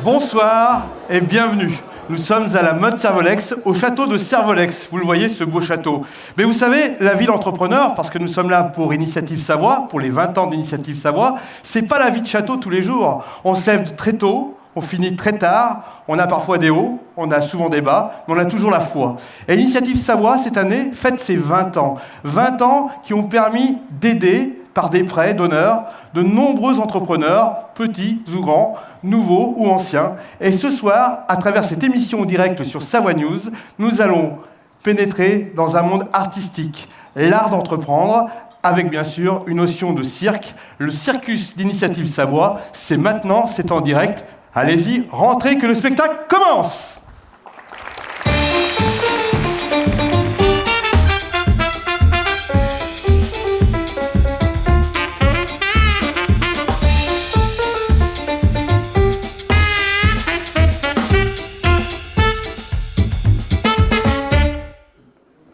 Bonsoir et bienvenue. Nous sommes à la mode Servolex, au château de Servolex. Vous le voyez, ce beau château. Mais vous savez, la vie d'entrepreneur, parce que nous sommes là pour Initiative Savoie, pour les 20 ans d'Initiative Savoie, c'est pas la vie de château tous les jours. On se lève très tôt, on finit très tard, on a parfois des hauts, on a souvent des bas, mais on a toujours la foi. Et Initiative Savoie, cette année, fête ses 20 ans. 20 ans qui ont permis d'aider, par des prêts d'honneur, de nombreux entrepreneurs, petits ou grands, nouveaux ou anciens. Et ce soir, à travers cette émission directe sur Savoie News, nous allons pénétrer dans un monde artistique, l'art d'entreprendre, avec bien sûr une notion de cirque. Le circus d'Initiative Savoie, c'est maintenant, c'est en direct. Allez-y, rentrez, que le spectacle commence!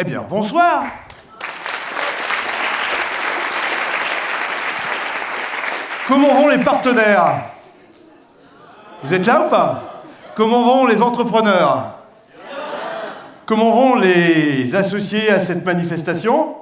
Eh bien, bonsoir! Comment vont les partenaires? Vous êtes là ou pas? Comment vont les entrepreneurs? Comment vont les associés à cette manifestation?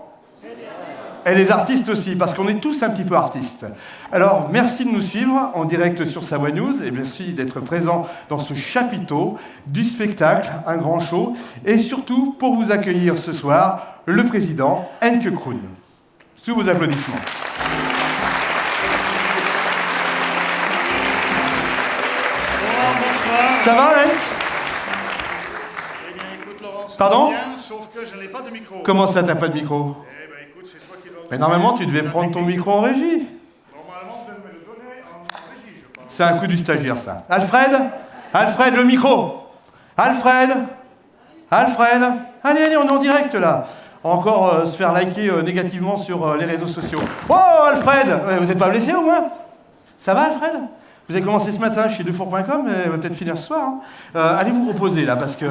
Et les artistes aussi, parce qu'on est tous un petit peu artistes. Alors, merci de nous suivre en direct sur Savoie News, et merci d'être présent dans ce chapiteau du spectacle, un grand show, et surtout pour vous accueillir ce soir, le président Henk Kroon. Sous vos applaudissements. Ça va, Henk? Eh bien, écoute, Laurent, ça Pardon? va bien, sauf que je n'ai pas de micro. Comment ça, t'as pas de micro? Eh bien, écoute, c'est toi qui dois... Mais normalement, tu devais prendre ton micro en régie. Normalement, on devait me le donner en régie, je pense. C'est un coup du stagiaire, ça. Alfred? Alfred, le micro! Alfred? Alfred? Allez, allez, on est en direct, là. Encore se faire liker négativement sur les réseaux sociaux. Oh, Alfred! Vous n'êtes pas blessé, au moins? Ça va, Alfred? Vous avez commencé ce matin chez Dufour.com, et va peut-être finir ce soir. Hein. Allez vous reposer, là, parce que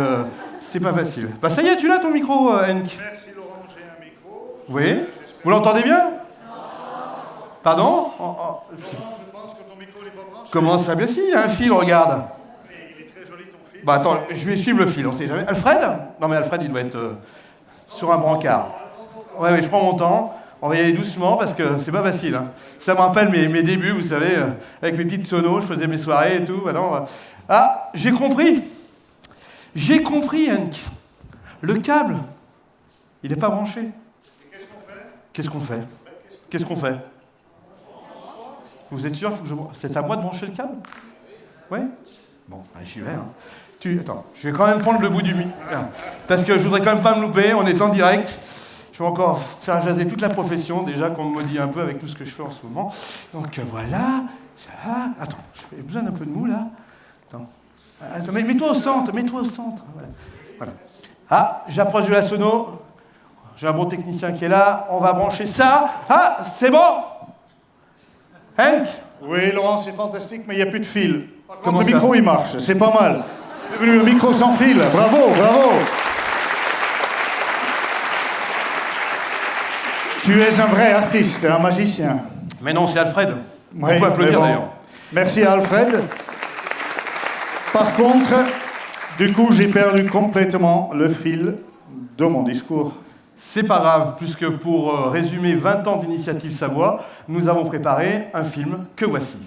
c'est pas facile. Bah, ça y est, tu l'as, ton micro, Henk? Merci, Laurent, j'ai un micro. Oui? Vous l'entendez bien? Non. Pardon? Laurent, je pense que ton micro n'est pas branché. Comment ça? Bien si, il y a un fil, regarde. Il est très joli, ton fil. Bah attends, je vais suivre le fil, on sait jamais. Alfred? Non mais Alfred, il doit être sur un brancard. Ouais, je prends mon temps. On va y aller doucement parce que c'est pas facile. Hein. Ça me rappelle mes débuts, vous savez, avec mes petites sonos, je faisais mes soirées et tout. Maintenant, Ah, j'ai compris. J'ai compris, Henk. Le câble, il n'est pas branché. Et qu'est-ce qu'on fait? Qu'est-ce qu'on fait? Qu'est-ce qu'on fait? Vous êtes sûr? C'est à moi de brancher le câble? Oui? Bon, allez, j'y vais. Hein. Attends, je vais quand même prendre le bout du micro. Parce que je voudrais quand même pas me louper, on est en direct. Je vais encore faire jaser toute la profession, déjà qu'on me maudit un peu avec tout ce que je fais en ce moment. Donc voilà, ça va. Attends, j'ai besoin d'un peu de mou là. Attends, mets-toi au centre, mets-toi au centre. Voilà. Ah, j'approche de la sono. J'ai un bon technicien qui est là. On va brancher ça. Ah, c'est bon. Henk? Oui, Laurent, c'est fantastique, mais il n'y a plus de fil. Par contre, Comment le ça? micro, il marche, c'est pas mal. C'est devenu un micro sans fil. Bravo, bravo. Tu es un vrai artiste, un magicien. Mais non, c'est Alfred. Oui, On peut applaudir mais bon. d'ailleurs. Merci Alfred. Par contre, du coup, j'ai perdu complètement le fil de mon discours. C'est pas grave, puisque pour résumer 20 ans d'Initiative Savoie, nous avons préparé un film que voici.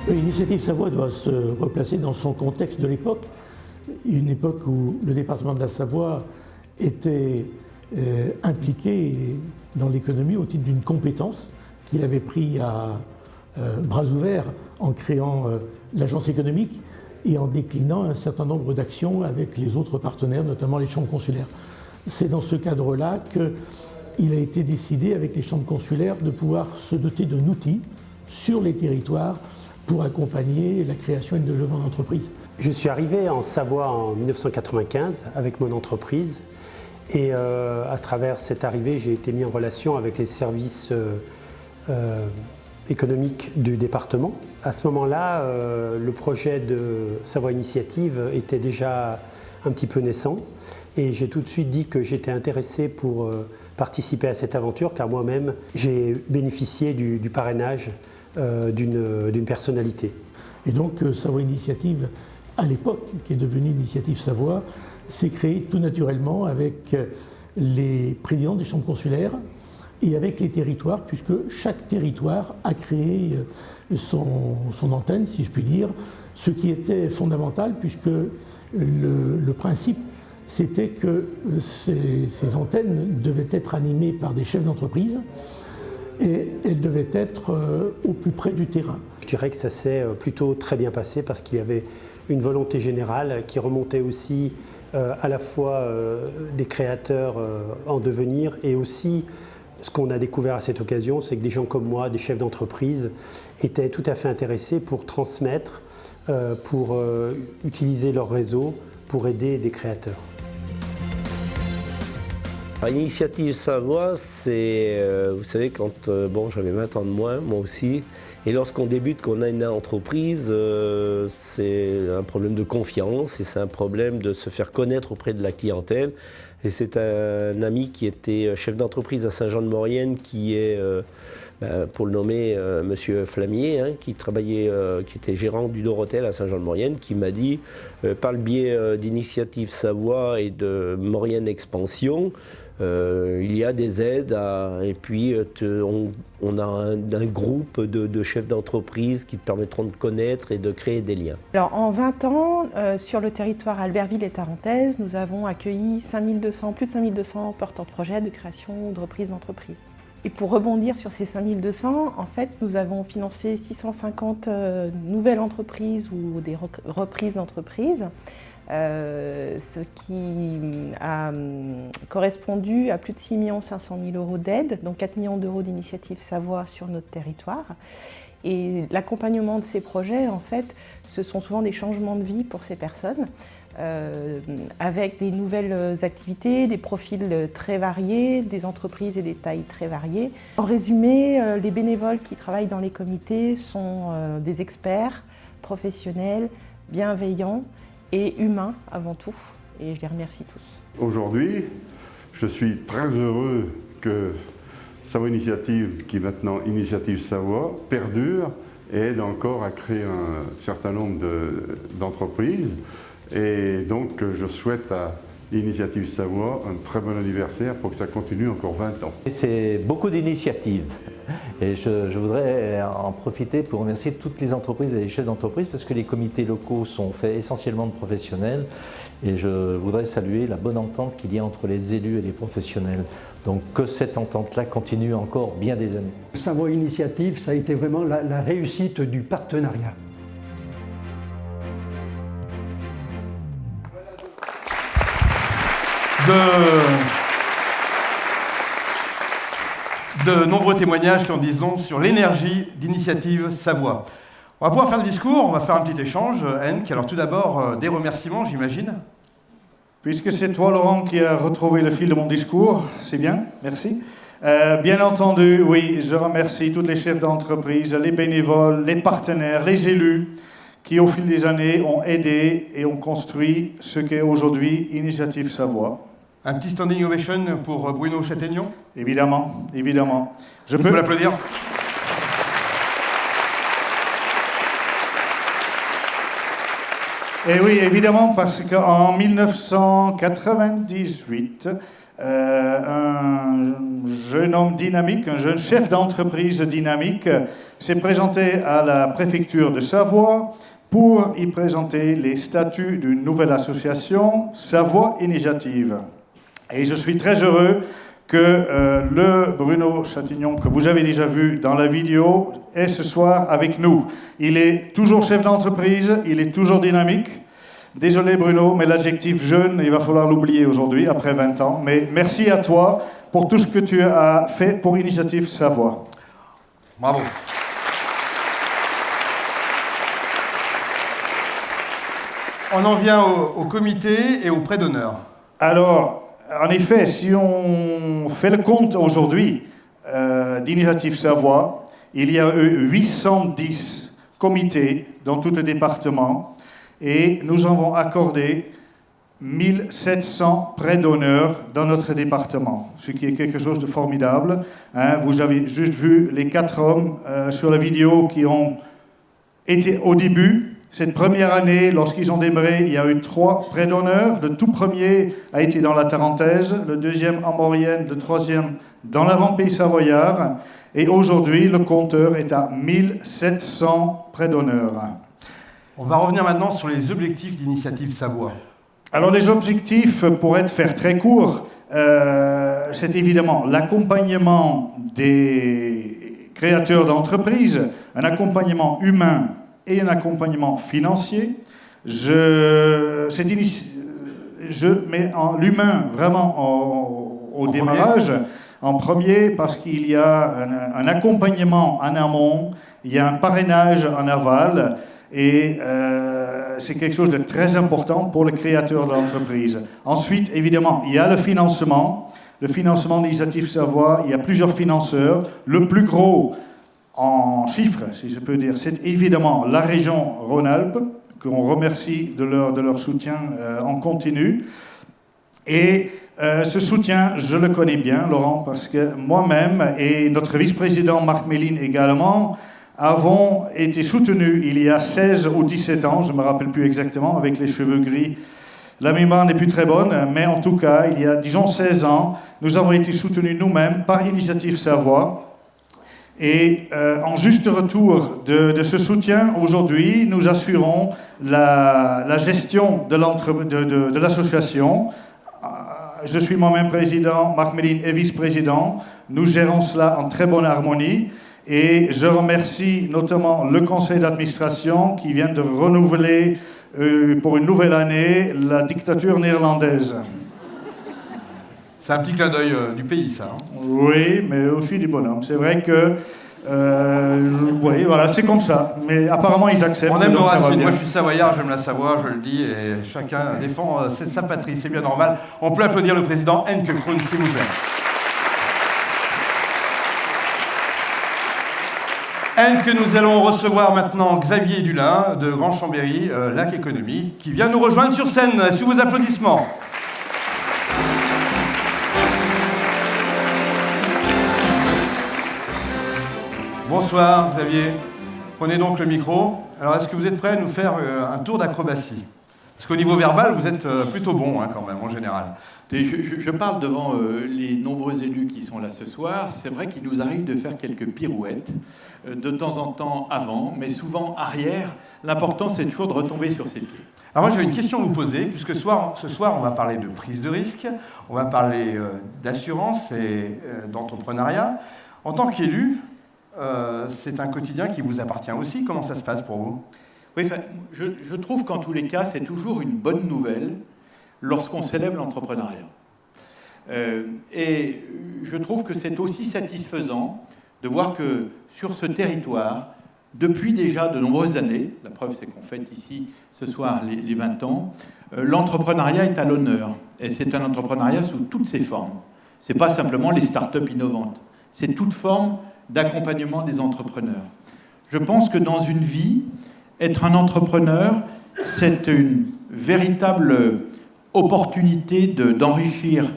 L'initiative Savoie doit se replacer dans son contexte de l'époque, une époque où le département de la Savoie était impliqué dans l'économie au titre d'une compétence qu'il avait pris à bras ouverts en créant l'agence économique et en déclinant un certain nombre d'actions avec les autres partenaires, notamment les chambres consulaires. C'est dans ce cadre-là il a été décidé avec les chambres consulaires de pouvoir se doter d'un outil sur les territoires pour accompagner la création et le développement d'entreprises. Je suis arrivé en Savoie en 1995 avec mon entreprise et à travers cette arrivée, j'ai été mis en relation avec les services économiques du département. À ce moment-là, le projet de Savoie Initiative était déjà un petit peu naissant et j'ai tout de suite dit que j'étais intéressé pour participer à cette aventure car moi-même j'ai bénéficié du parrainage d'une personnalité. Et donc Savoie Initiative, à l'époque, qui est devenue Initiative Savoie, s'est créée tout naturellement avec les présidents des chambres consulaires et avec les territoires, puisque chaque territoire a créé son antenne, si je puis dire, ce qui était fondamental, puisque le principe, c'était que ces antennes devaient être animées par des chefs d'entreprise et elles devaient être au plus près du terrain. Je dirais que ça s'est plutôt très bien passé parce qu'il y avait une volonté générale qui remontait aussi à la fois des créateurs en devenir et aussi ce qu'on a découvert à cette occasion, c'est que des gens comme moi, des chefs d'entreprise, étaient tout à fait intéressés pour transmettre, pour utiliser leur réseau, pour aider des créateurs. Initiative Savoie, c'est, vous savez, quand bon, j'avais 20 ans de moins, moi aussi, et lorsqu'on débute, qu'on a une entreprise, c'est un problème de confiance et c'est un problème de se faire connaître auprès de la clientèle. Et c'est un ami qui était chef d'entreprise à Saint-Jean-de-Maurienne, qui est, pour le nommer, Monsieur Flamier, hein, qui était gérant du Dorothel à Saint-Jean-de-Maurienne, qui m'a dit, par le biais d'Initiative Savoie et de Maurienne Expansion, il y a des aides et puis on a un groupe de chefs d'entreprise qui permettront de connaître et de créer des liens. Alors en 20 ans, sur le territoire Albertville et Tarentaise, nous avons accueilli plus de 5200 porteurs de projets de création de reprise d'entreprise. Et pour rebondir sur ces 5200, en fait, nous avons financé 650 nouvelles entreprises ou des reprises d'entreprises. Ce qui a correspondu à plus de 6 500 000 € d'aide, donc 4 millions d'euros d'Initiative Savoie sur notre territoire. Et l'accompagnement de ces projets, en fait, ce sont souvent des changements de vie pour ces personnes, avec des nouvelles activités, des profils très variés, des entreprises et des tailles très variées. En résumé, les bénévoles qui travaillent dans les comités sont des experts, professionnels, bienveillants, et humain avant tout, et je les remercie tous. Aujourd'hui, je suis très heureux que Savoie Initiative, qui est maintenant Initiative Savoie, perdure et aide encore à créer un certain nombre d'entreprises. Et donc, je souhaite à Initiative Savoie un très bon anniversaire pour que ça continue encore 20 ans. C'est beaucoup d'initiatives. Et je voudrais en profiter pour remercier toutes les entreprises et les chefs d'entreprise parce que les comités locaux sont faits essentiellement de professionnels et je voudrais saluer la bonne entente qu'il y a entre les élus et les professionnels. Donc que cette entente-là continue encore bien des années. Savoie Initiative, ça a été vraiment la réussite du partenariat. De nombreux témoignages qui en disent long sur l'énergie d'Initiative Savoie. On va pouvoir faire le discours, on va faire un petit échange. Henk, alors tout d'abord, des remerciements, j'imagine. Puisque c'est toi, Laurent, qui a retrouvé le fil de mon discours, c'est bien, merci. Bien entendu, oui, je remercie tous les chefs d'entreprise, les bénévoles, les partenaires, les élus, qui au fil des années ont aidé et ont construit ce qu'est aujourd'hui Initiative Savoie. Un petit standing ovation pour Bruno Châtaignon. Évidemment, évidemment. Je peux l'applaudir. Et oui, évidemment, parce qu'en 1998, un jeune homme dynamique, un jeune chef d'entreprise dynamique, s'est présenté à la préfecture de Savoie pour y présenter les statuts d'une nouvelle association, Savoie Initiative. Et je suis très heureux que le Bruno Châtaignon, que vous avez déjà vu dans la vidéo, est ce soir avec nous. Il est toujours chef d'entreprise, il est toujours dynamique. Désolé Bruno, mais l'adjectif jeune, il va falloir l'oublier aujourd'hui, après 20 ans. Mais merci à toi pour tout ce que tu as fait pour Initiative Savoie. Bravo. On en vient au comité et au prêt d'honneur. Alors, en effet, si on fait le compte aujourd'hui d'Initiative Savoie, il y a eu 810 comités dans tout le département et nous avons accordé 1700 prêts d'honneur dans notre département, ce qui est quelque chose de formidable. Hein, vous avez juste vu les 4 hommes sur la vidéo qui ont été au début. Cette première année, lorsqu'ils ont démarré, il y a eu 3 prêts d'honneur. Le tout premier a été dans la Tarentaise, le deuxième en Maurienne, le troisième dans l'avant-pays savoyard. Et aujourd'hui, le compteur est à 1700 prêts d'honneur. On va revenir maintenant sur les objectifs d'Initiative Savoie. Alors les objectifs, pour faire très court, c'est évidemment l'accompagnement des créateurs d'entreprises, un accompagnement humain et un accompagnement financier. Je mets l'humain vraiment au démarrage, en premier, parce qu'il y a un accompagnement en amont, il y a un parrainage en aval, et c'est quelque chose de très important pour le créateur de l'entreprise. Ensuite, évidemment, il y a le financement d'Initiative Savoie, il y a plusieurs financeurs. Le plus gros en chiffres, si je peux dire, c'est évidemment la région Rhône-Alpes, qu'on remercie de leur soutien en continu. Et ce soutien, je le connais bien, Laurent, parce que moi-même et notre vice-président Marc Méline également avons été soutenus il y a 16 ou 17 ans, je ne me rappelle plus exactement, avec les cheveux gris. La mémoire n'est plus très bonne, mais en tout cas, il y a, disons, 16 ans, nous avons été soutenus nous-mêmes par Initiative Savoie. Et en juste retour de ce soutien, aujourd'hui, nous assurons la gestion de l'association. Je suis moi-même président, Marc Méline est vice-président. Nous gérons cela en très bonne harmonie. Et je remercie notamment le conseil d'administration qui vient de renouveler pour une nouvelle année la dictature néerlandaise. C'est un petit clin d'œil du pays, ça. Hein. Oui, mais aussi du bonhomme. C'est vrai que... oui, voilà, c'est comme ça. Mais apparemment, ils acceptent. On aime nos donc ça va racines. bien. Moi, je suis savoyard, j'aime la Savoie, je le dis, et chacun défend sa patrie. C'est bien normal. On peut applaudir le président Henke Kroon, s'il vous plaît. Que nous allons recevoir maintenant Xavier Dulin de Grand Chambéry, Lac Économie, qui vient nous rejoindre sur scène, sous vos applaudissements. Bonsoir Xavier, prenez donc le micro. Alors est-ce que vous êtes prêt à nous faire un tour d'acrobatie? Parce qu'au niveau verbal, vous êtes plutôt bon hein, quand même, en général. Je parle devant les nombreux élus qui sont là ce soir. C'est vrai qu'il nous arrive de faire quelques pirouettes, de temps en temps avant, mais souvent arrière. L'important, c'est toujours de retomber sur ses pieds. Alors moi, j'avais une question à vous poser, puisque ce soir, on va parler de prise de risque, on va parler d'assurance et d'entrepreneuriat. En tant qu'élu, c'est un quotidien qui vous appartient aussi. Comment ça se passe pour vous? Oui, je trouve qu'en tous les cas, c'est toujours une bonne nouvelle lorsqu'on célèbre l'entrepreneuriat. Et je trouve que c'est aussi satisfaisant de voir que sur ce territoire, depuis déjà de nombreuses années, la preuve c'est qu'on fête ici ce soir les 20 ans, l'entrepreneuriat est à l'honneur. Et c'est un entrepreneuriat sous toutes ses formes. Ce n'est pas simplement les start-up innovantes, c'est toute forme d'accompagnement des entrepreneurs. Je pense que dans une vie, être un entrepreneur, c'est une véritable opportunité d'enrichir,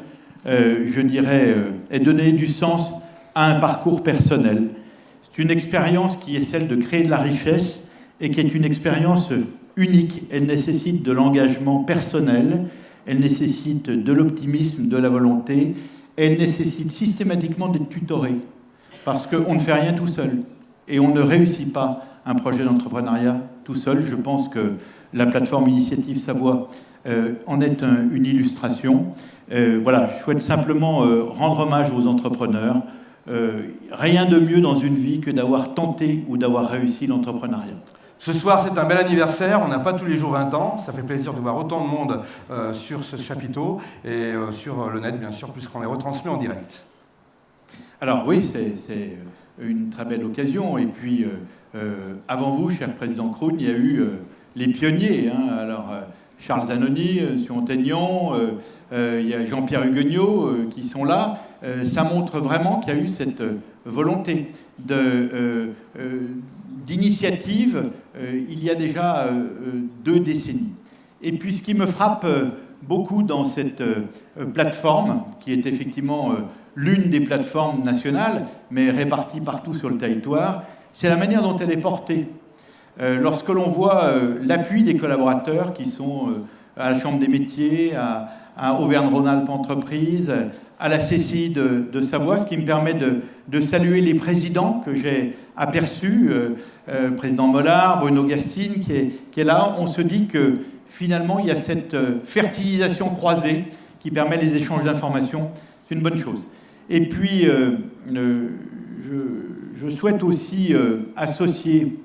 je dirais, et donner du sens à un parcours personnel. C'est une expérience qui est celle de créer de la richesse et qui est une expérience unique. Elle nécessite de l'engagement personnel, elle nécessite de l'optimisme, de la volonté, et elle nécessite systématiquement d'être tutorée, parce qu'on ne fait rien tout seul et on ne réussit pas un projet d'entrepreneuriat tout seul. Je pense que la plateforme Initiative Savoie en est une illustration. Voilà, je souhaite simplement rendre hommage aux entrepreneurs. Rien de mieux dans une vie que d'avoir tenté ou d'avoir réussi l'entrepreneuriat. Ce soir, c'est un bel anniversaire, on n'a pas tous les jours 20 ans, ça fait plaisir de voir autant de monde sur ce chapiteau et sur le net, bien sûr, puisqu'on les retransmet en direct. Alors oui, c'est une très belle occasion. Et puis, avant vous, cher président Kroon, il y a eu les pionniers. Hein. Alors, Charles Zanoni, sur Aignan, il y a Jean-Pierre Huguegnot qui sont là. Ça montre vraiment qu'il y a eu cette volonté d'initiative il y a déjà 2 décennies. Et puis, ce qui me frappe beaucoup dans cette plateforme, qui est effectivement l'une des plateformes nationales, mais répartie partout sur le territoire, c'est la manière dont elle est portée. Lorsque l'on voit l'appui des collaborateurs qui sont à la Chambre des métiers, à Auvergne-Rhône-Alpes Entreprises, à la CCI de Savoie, ce qui me permet de saluer les présidents que j'ai aperçus, président Mollard, Bruno Gastine qui est là. On se dit que finalement il y a cette fertilisation croisée qui permet les échanges d'informations. C'est une bonne chose. Et puis je souhaite aussi associer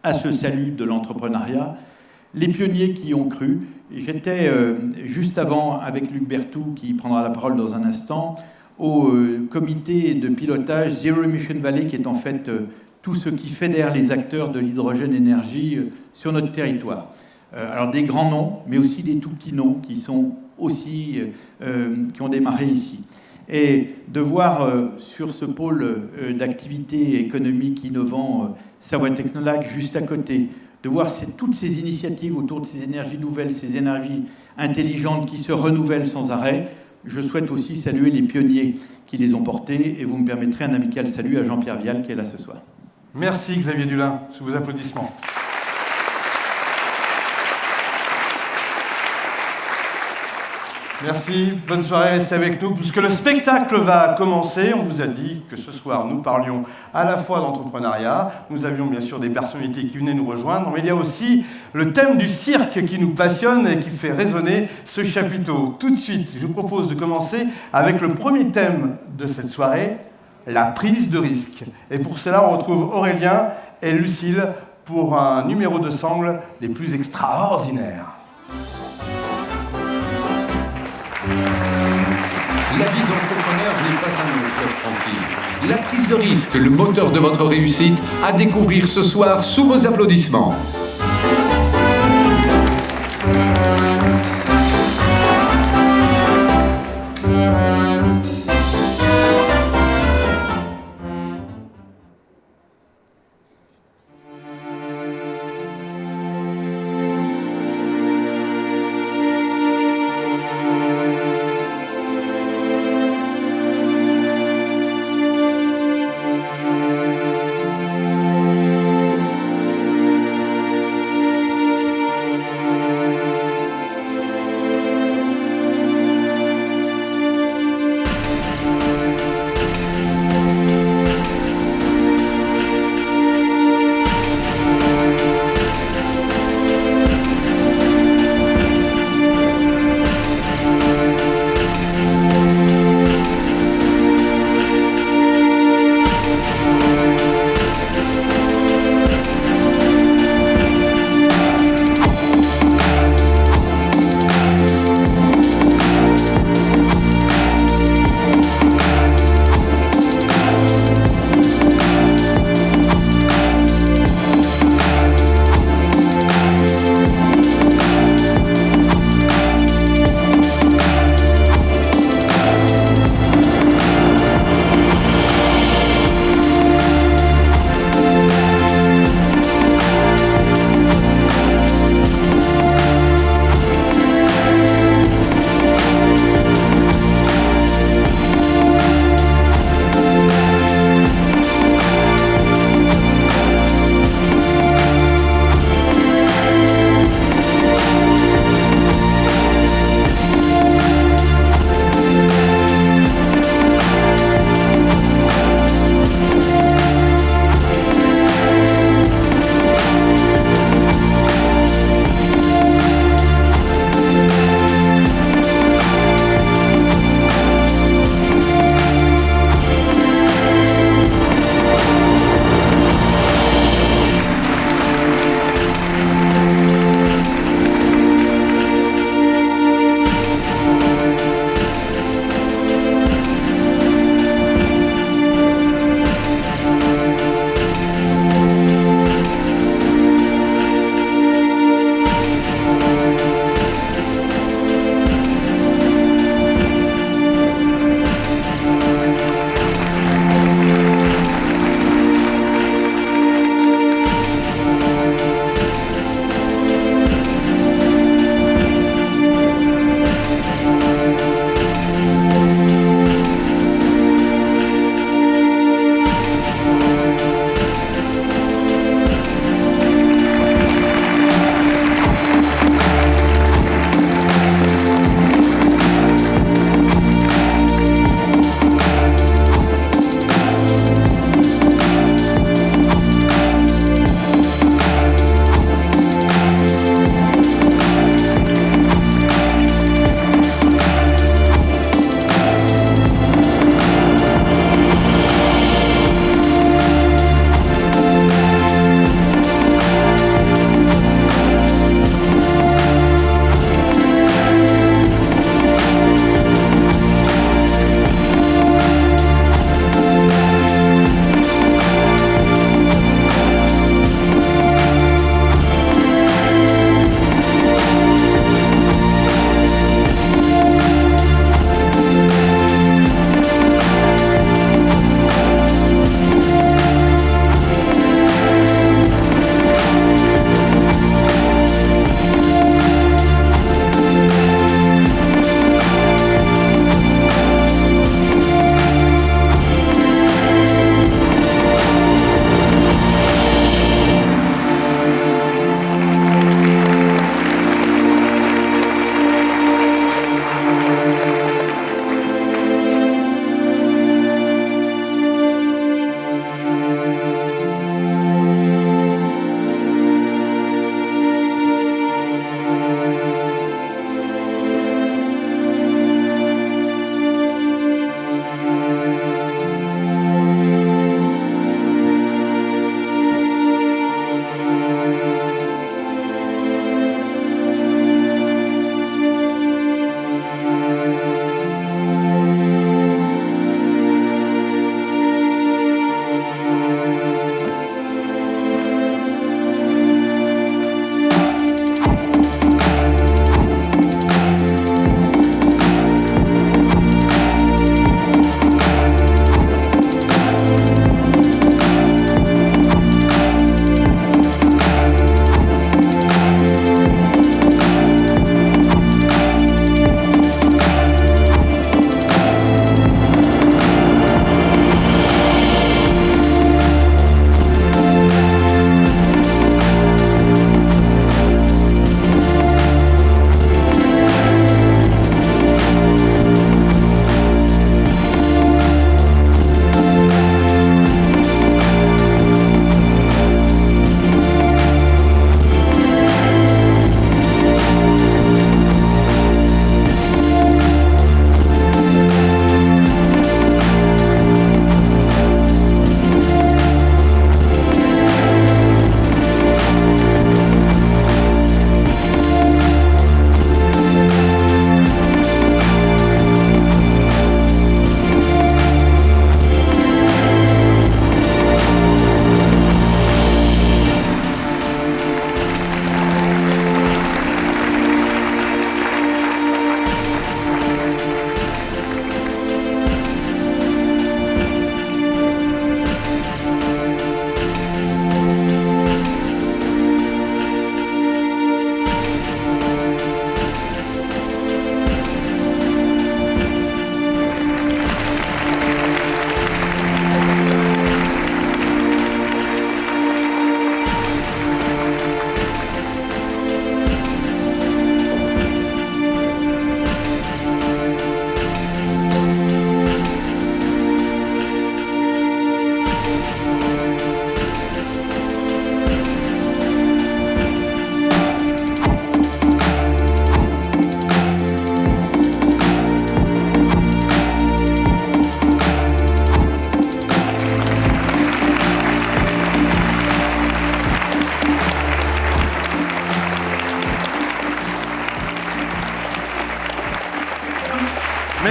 à ce salut de l'entrepreneuriat les pionniers qui y ont cru. J'étais juste avant avec Luc Berthoud, qui prendra la parole dans un instant, au comité de pilotage Zero Emission Valley, qui est en fait tout ce qui fédère les acteurs de l'hydrogène énergie sur notre territoire. Alors des grands noms, mais aussi des tout petits noms qui sont aussi qui ont démarré ici. Et de voir sur ce pôle d'activité économique innovant Savoie Technolac juste à côté, de voir toutes ces initiatives autour de ces énergies nouvelles, ces énergies intelligentes qui se renouvellent sans arrêt. Je souhaite aussi saluer les pionniers qui les ont portés et vous me permettrez un amical salut à Jean-Pierre Vial qui est là ce soir. Merci Xavier Dulin, sous vos applaudissements. Merci, bonne soirée, restez avec nous, puisque le spectacle va commencer. On vous a dit que ce soir, nous parlions à la fois d'entrepreneuriat, nous avions bien sûr des personnalités qui venaient nous rejoindre, mais il y a aussi le thème du cirque qui nous passionne et qui fait résonner ce chapiteau. Tout de suite, je vous propose de commencer avec le premier thème de cette soirée, la prise de risque. Et pour cela, on retrouve Aurélien et Lucille pour un numéro de sangle des plus extraordinaires. La vie d'entrepreneur n'est pas un long fleuve tranquille. La prise de risque, le moteur de votre réussite, à découvrir ce soir sous vos applaudissements.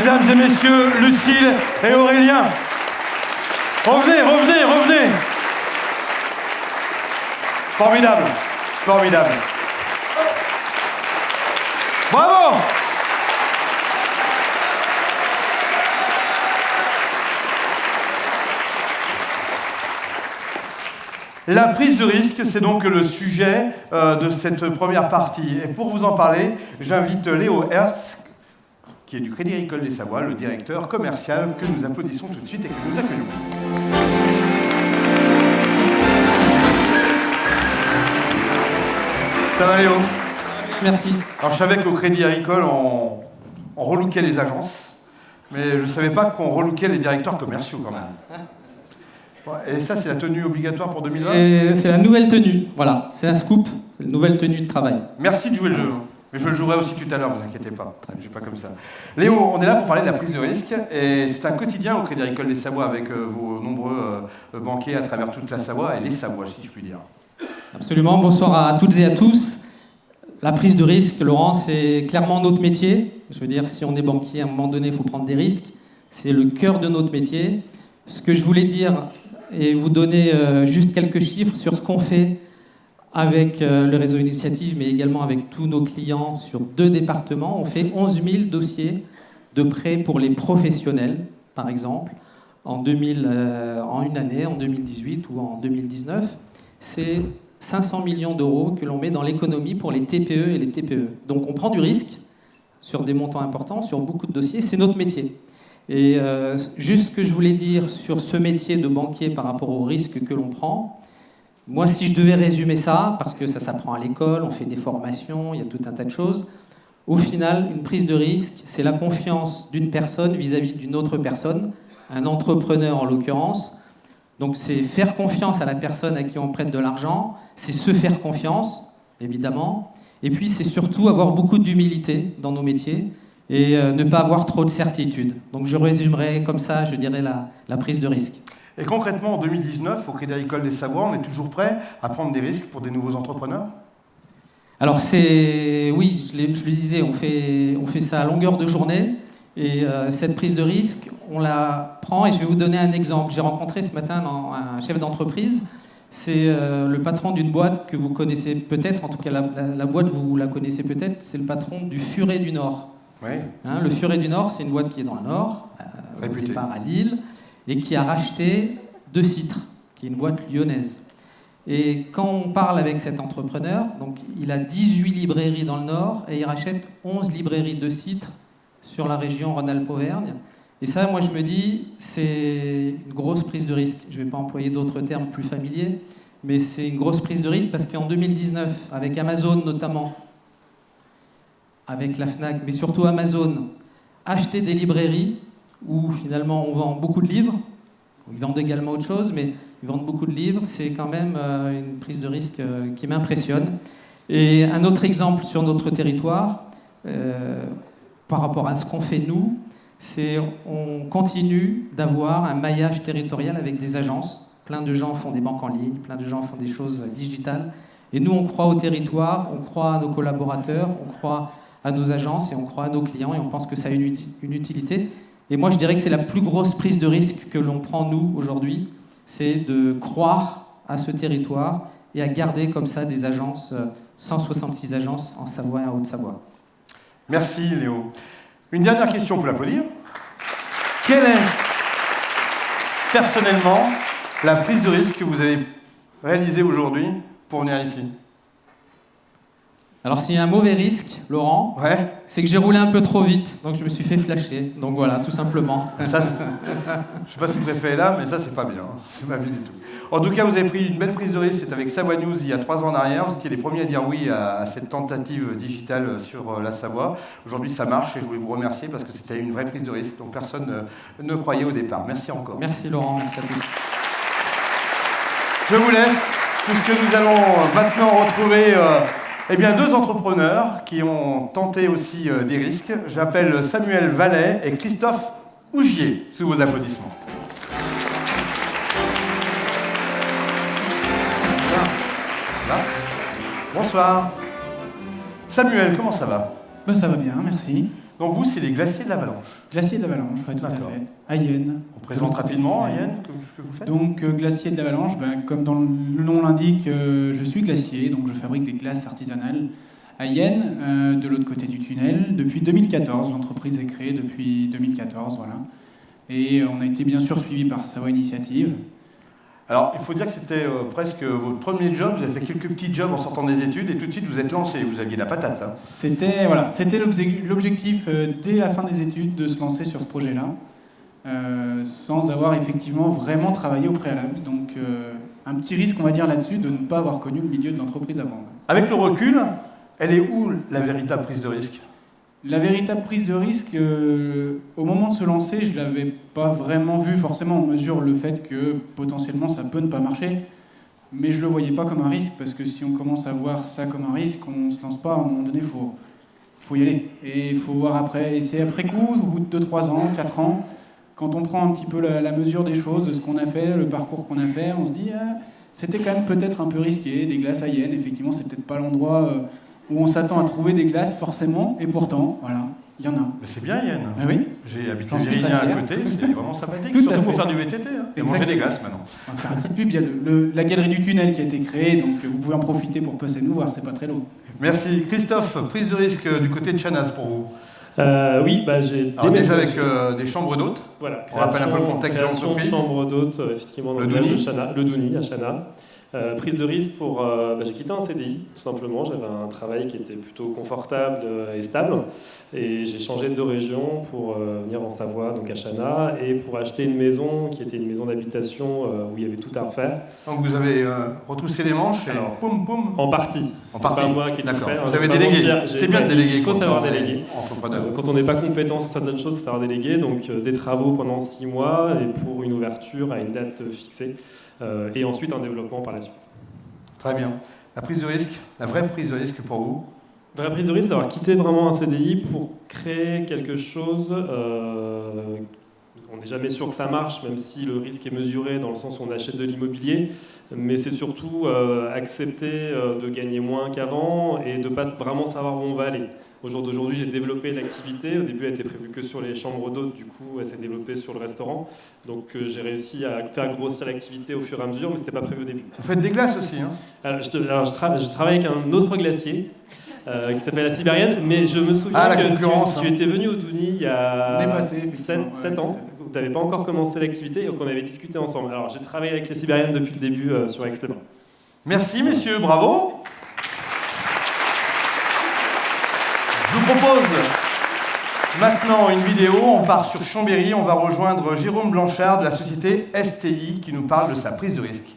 Mesdames et messieurs, Lucille et Aurélien. Revenez, revenez, revenez. Formidable, formidable. Bravo. La prise de risque, c'est donc le sujet de cette première partie. Et pour vous en parler, j'invite Léo Hertz, qui est du Crédit Agricole des Savoies, le directeur commercial, que nous applaudissons tout de suite et que nous accueillons. Ça va Léo? Merci. Alors je savais qu'au Crédit Agricole, on relookait les agences, mais je ne savais pas qu'on relookait les directeurs commerciaux quand même. Et ça, c'est la tenue obligatoire pour 2020 ? C'est la nouvelle tenue, voilà, c'est un scoop, c'est la nouvelle tenue de travail. Merci de jouer le jeu, mais je le jouerai aussi tout à l'heure, ne vous inquiétez pas, je ne suis pas comme ça. Léo, on est là pour parler de la prise de risque, et c'est un quotidien au Crédit Agricole des Savoies avec vos nombreux banquiers à travers toute la Savoie, et les Savoies, si je puis dire. Absolument, bonsoir à toutes et à tous. La prise de risque, Laurent, c'est clairement notre métier. Je veux dire, si on est banquier, à un moment donné, il faut prendre des risques. C'est le cœur de notre métier. Ce que je voulais dire et vous donner juste quelques chiffres sur ce qu'on fait avec le réseau Initiative, mais également avec tous nos clients sur 2 départements. On fait 11 000 dossiers de prêts pour les professionnels, par exemple, en une année, en 2018 ou en 2019. C'est 500 millions d'euros que l'on met dans l'économie pour les TPE et les TPE. Donc on prend du risque sur des montants importants, sur beaucoup de dossiers, c'est notre métier. Et juste ce que je voulais dire sur ce métier de banquier par rapport au risque que l'on prend, moi si je devais résumer ça, parce que ça s'apprend à l'école, on fait des formations, il y a tout un tas de choses, au final, une prise de risque, c'est la confiance d'une personne vis-à-vis d'une autre personne, un entrepreneur en l'occurrence. Donc c'est faire confiance à la personne à qui on prête de l'argent, c'est se faire confiance, évidemment, et puis c'est surtout avoir beaucoup d'humilité dans nos métiers et ne pas avoir trop de certitude. Donc je résumerai comme ça, je dirais, la prise de risque. Et concrètement, en 2019, au Crédit Agricole des Savoies, on est toujours prêt à prendre des risques pour des nouveaux entrepreneurs ? Alors oui, je le disais, on fait ça à longueur de journée. Et cette prise de risque, on la prend, et je vais vous donner un exemple. J'ai rencontré ce matin un chef d'entreprise, c'est le patron d'une boîte que vous connaissez peut-être, en tout cas la boîte vous la connaissez peut-être, c'est le patron du Furet du Nord. Oui. Hein, le Furet du Nord, c'est une boîte qui est dans le Nord, au départ à Lille, et qui a racheté De Citre, qui est une boîte lyonnaise. Et quand on parle avec cet entrepreneur, donc il a 18 librairies dans le Nord, et il rachète 11 librairies De Citre sur la région Rhône-Alpes-Auvergne. Et ça, moi, je me dis, c'est une grosse prise de risque. Je ne vais pas employer d'autres termes plus familiers, mais c'est une grosse prise de risque parce qu'en 2019, avec Amazon notamment, avec la Fnac, mais surtout Amazon, acheter des librairies où finalement on vend beaucoup de livres, ils vendent également autre chose, mais ils vendent beaucoup de livres, c'est quand même une prise de risque qui m'impressionne. Et un autre exemple sur notre territoire, par rapport à ce qu'on fait nous, c'est on continue d'avoir un maillage territorial avec des agences. Plein de gens font des banques en ligne, plein de gens font des choses digitales. Et nous, on croit au territoire, on croit à nos collaborateurs, on croit à nos agences et on croit à nos clients et on pense que ça a une utilité. Et moi, je dirais que c'est la plus grosse prise de risque que l'on prend, nous, aujourd'hui, c'est de croire à ce territoire et à garder comme ça des agences, 166 agences en Savoie et en Haute-Savoie. Merci Léo. Une dernière question pour l'applaudir. Quelle est, personnellement, la prise de risque que vous avez réalisée aujourd'hui pour venir ici ? Alors s'il y a un mauvais risque, Laurent, c'est que j'ai roulé un peu trop vite, donc je me suis fait flasher. Donc voilà, tout simplement. Ça, je ne sais pas si le préfet est là, mais ça, c'est pas bien. C'est pas bien du tout. En tout cas, vous avez pris une belle prise de risque. C'est avec Savoie News il y a 3 ans en arrière. Vous étiez les premiers à dire oui à cette tentative digitale sur la Savoie. Aujourd'hui, ça marche et je voulais vous remercier parce que c'était une vraie prise de risque dont personne ne croyait au départ. Merci encore. Merci Laurent, merci à tous. Je vous laisse, puisque nous allons maintenant retrouver 2 entrepreneurs qui ont tenté aussi des risques. J'appelle Samuel Vallet et Christophe Ougier, sous vos applaudissements. Bonsoir. Samuel, comment ça va ? Ça va bien, merci. Donc vous, c'est les glaciers de l'Avalanche. Glacier de l'Avalanche, oui, tout à fait. À Yenne. On présente rapidement à Yenne ce que vous faites. Donc, glacier de l'Avalanche, comme le nom l'indique, je suis glacier, donc je fabrique des glaces artisanales à Yenne, de l'autre côté du tunnel, depuis 2014. L'entreprise est créée depuis 2014, voilà. Et on a été bien sûr suivi par Savoie Initiative. Alors, il faut dire que c'était presque votre premier job. Vous avez fait quelques petits jobs en sortant des études et tout de suite vous êtes lancé. Vous aviez la patate. Hein. C'était l'objectif dès la fin des études de se lancer sur ce projet-là, sans avoir effectivement vraiment travaillé au préalable. Donc, un petit risque, on va dire là-dessus, de ne pas avoir connu le milieu de l'entreprise avant. Avec le recul, elle est où la véritable prise de risque ? La véritable prise de risque, au moment de se lancer, je ne l'avais pas vraiment vu. Forcément, on mesure le fait que potentiellement ça peut ne pas marcher, mais je ne le voyais pas comme un risque, parce que si on commence à voir ça comme un risque, on ne se lance pas, à un moment donné, il faut y aller. Et il faut voir après, et c'est après coup, au bout de 2-3 ans, 4 ans, quand on prend un petit peu la mesure des choses, de ce qu'on a fait, le parcours qu'on a fait, on se dit, c'était quand même peut-être un peu risqué, des glaces à Yenne, effectivement, c'est peut-être pas l'endroit... où on s'attend à trouver des glaces, forcément, et pourtant, voilà, il y en a. Mais c'est bien, Yenne. Ah oui. J'ai habité Gérignan à côté, c'est vraiment sympathique, Tout surtout pour faire du VTT, hein, et manger des glaces maintenant. On va faire une petite pub, il y a la galerie du tunnel qui a été créée, donc vous pouvez en profiter pour passer nous voir, c'est pas très loin. Merci. Christophe, prise de risque du côté de Chanaz pour vous. Oui, j'ai déjà avec des chambres d'hôtes. Voilà, on rappelle un peu le contexte de l'entreprise. Chambre d'hôtes, effectivement, dans le village de Chana, le Douni à Chana. Prise de risque pour... j'ai quitté un CDI, tout simplement. J'avais un travail qui était plutôt confortable et stable. Et j'ai changé de région pour venir en Savoie, donc à Chana, et pour acheter une maison qui était une maison d'habitation où il y avait tout à refaire. Donc vous avez retroussé les manches et poum poum. En partie. En partie. C'est pas moi qui ai tout fait. Vous avez délégué. C'est bien de déléguer. Il faut savoir déléguer. Quand on n'est pas compétent sur certaines choses, il faut savoir déléguer. Donc des travaux pendant 6 mois et pour une ouverture à une date fixée. Et ensuite un développement par la suite. Très bien. La prise de risque, la vraie prise de risque pour vous ? La vraie prise de risque d'avoir quitté vraiment un CDI pour créer quelque chose. On n'est jamais sûr que ça marche, même si le risque est mesuré dans le sens où on achète de l'immobilier. Mais c'est surtout accepter de gagner moins qu'avant et de ne pas vraiment savoir où on va aller. Au jour d'aujourd'hui, j'ai développé l'activité. Au début, elle était prévue que sur les chambres d'hôtes. Du coup, elle s'est développée sur le restaurant. Donc, j'ai réussi à faire grossir l'activité au fur et à mesure, mais ce n'était pas prévu au début. Vous faites des glaces aussi, hein ? Je travaille avec un autre glacier qui s'appelle la Sibérienne, mais je me souviens que tu étais venu au Douni il y a 7 ans. Tu n'avais pas encore commencé l'activité et qu'on avait discuté ensemble. Alors, j'ai travaillé avec les Sibériennes depuis le début sur Aix-les-Bains. Merci, messieurs. Bravo. Je vous propose maintenant une vidéo, on part sur Chambéry, on va rejoindre Jérôme Blanchard de la société STI qui nous parle de sa prise de risque.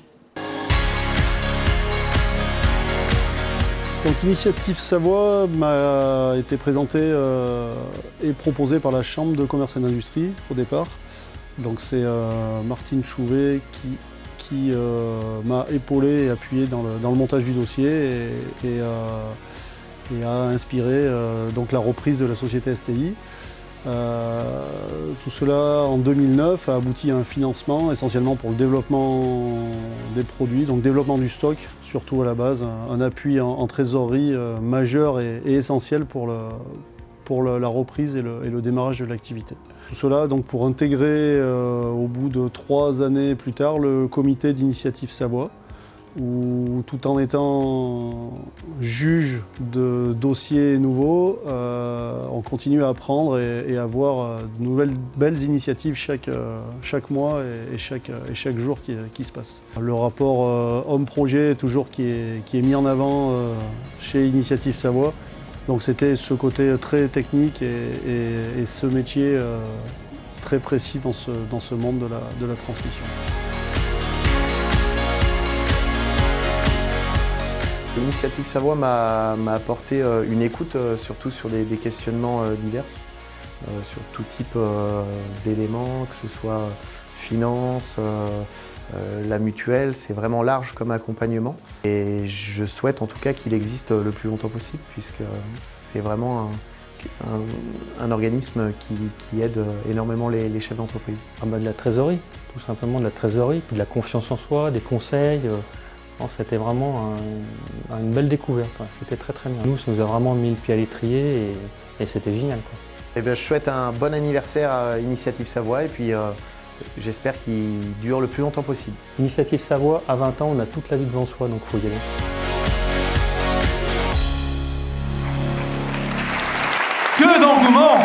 Donc l'initiative Savoie m'a été présentée et proposée par la Chambre de commerce et d'industrie au départ. Donc c'est Martine Chouvet qui m'a épaulé et appuyé dans le montage du dossier et a inspiré donc la reprise de la société STI. Tout cela en 2009 a abouti à un financement essentiellement pour le développement des produits, donc développement du stock surtout à la base, un appui en trésorerie majeur et essentiel pour la reprise et le démarrage de l'activité. Tout cela donc pour intégrer au bout de 3 années plus tard le comité d'initiative Savoie, où tout en étant juge de dossiers nouveaux, on continue à apprendre et à voir de nouvelles belles initiatives chaque mois et chaque jour qui se passe. Le rapport homme-projet toujours qui est mis en avant chez Initiative Savoie. Donc c'était ce côté très technique et ce métier très précis dans ce monde de la transmission. L'initiative Savoie m'a apporté une écoute, surtout sur des questionnements divers, sur tout type d'éléments, que ce soit finance, la mutuelle, c'est vraiment large comme accompagnement. Et je souhaite en tout cas qu'il existe le plus longtemps possible, puisque c'est vraiment un organisme qui aide énormément les chefs d'entreprise. De la trésorerie, tout simplement de la trésorerie, puis de la confiance en soi, des conseils. C'était vraiment une belle découverte, c'était très très bien. Nous, ça nous a vraiment mis le pied à l'étrier et c'était génial. Eh bien, je souhaite un bon anniversaire à Initiative Savoie et puis j'espère qu'il dure le plus longtemps possible. Initiative Savoie, à 20 ans, on a toute la vie devant soi, donc il faut y aller. Que d'engouement!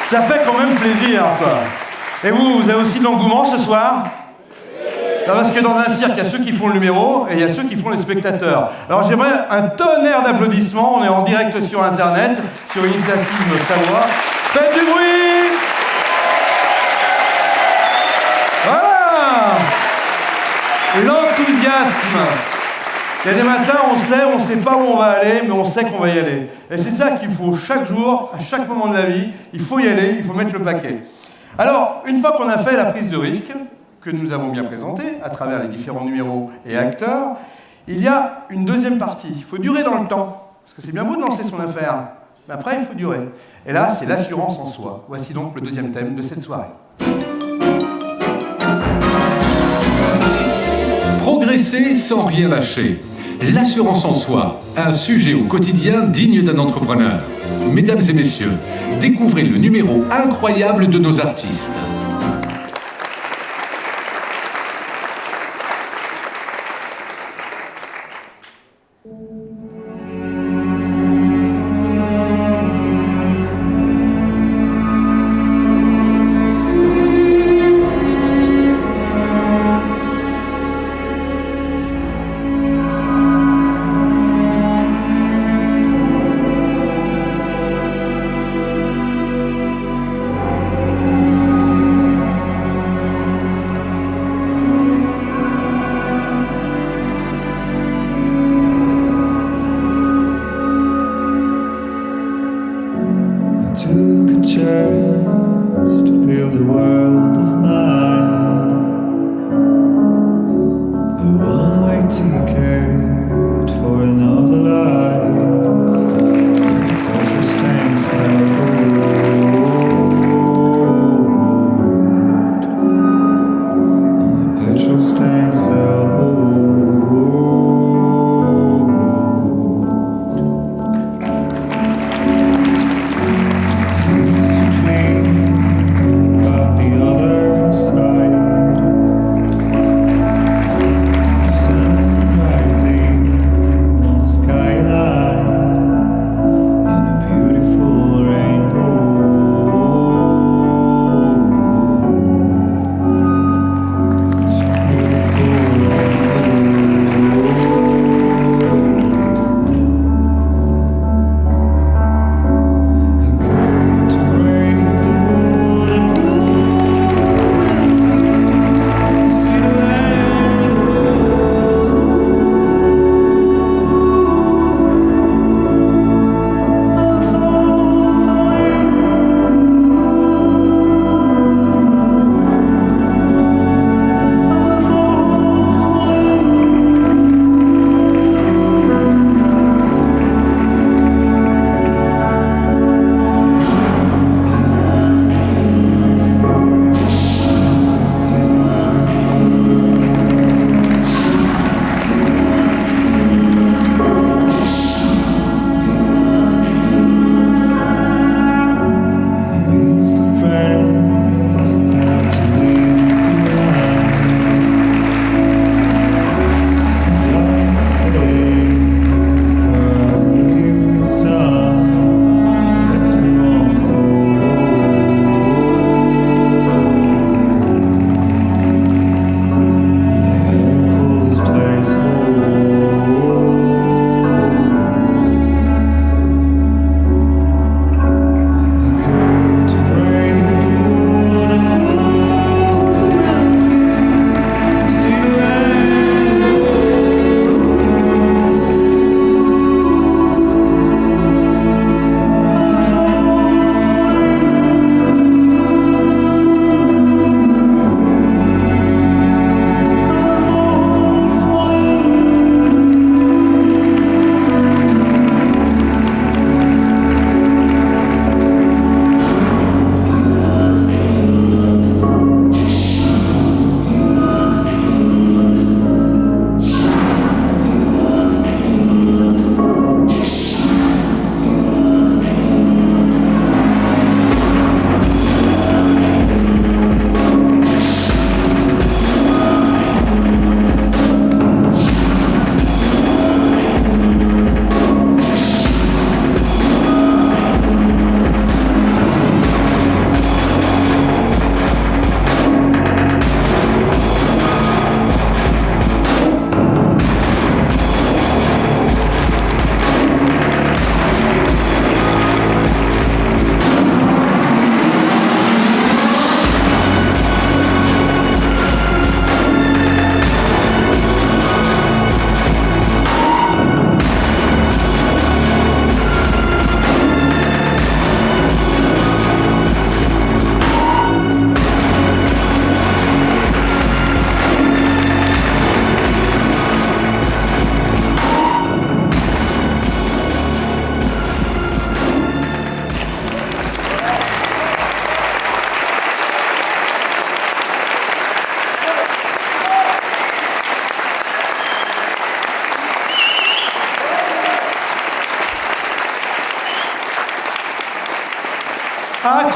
Ça fait quand même plaisir, quoi. Et vous avez aussi de l'engouement ce soir? Parce que dans un cirque, il y a ceux qui font le numéro et il y a ceux qui font les spectateurs. Alors j'aimerais un tonnerre d'applaudissements. On est en direct sur Internet, sur Initiative Savoie. Faites du bruit! Voilà! L'enthousiasme. Il y a des matins, on se lève, on ne sait pas où on va aller, mais on sait qu'on va y aller. Et c'est ça qu'il faut chaque jour, à chaque moment de la vie. Il faut y aller, il faut mettre le paquet. Alors, une fois qu'on a fait la prise de risque, que nous avons bien présentée, à travers les différents numéros et acteurs, il y a une deuxième partie. Il faut durer dans le temps. Parce que c'est bien beau de lancer son affaire, mais après, il faut durer. Et là, c'est l'assurance en soi. Voici donc le deuxième thème de cette soirée. Progresser sans rien lâcher. L'assurance en soi, un sujet au quotidien digne d'un entrepreneur. Mesdames et messieurs, découvrez le numéro incroyable de nos artistes.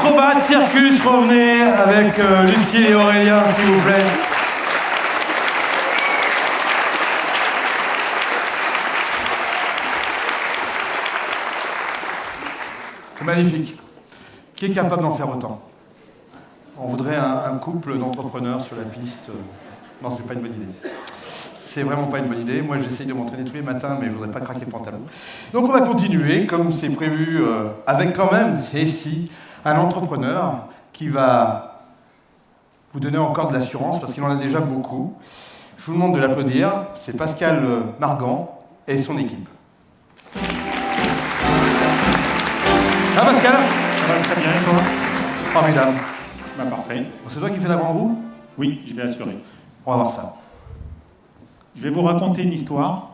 Acrobat Circus, revenez avec Lucie et Aurélien, s'il vous plaît. C'est magnifique. Qui est capable d'en faire autant? On voudrait un couple d'entrepreneurs sur la piste. Non, c'est pas une bonne idée. C'est vraiment pas une bonne idée. Moi, j'essaye de m'entraîner tous les matins, mais je voudrais pas craquer le pantalon. Donc, on va continuer, comme c'est prévu, avec quand même, et si, un entrepreneur qui va vous donner encore de l'assurance, parce qu'il en a déjà beaucoup. Je vous demande de l'applaudir. C'est Pascal Margan et son équipe. Ah, Pascal? Ça va très bien, et toi? Formidable. Bah, parfait. C'est toi qui fais la grande roue? Oui, je vais assurer. On va voir ça. Je vais vous raconter une histoire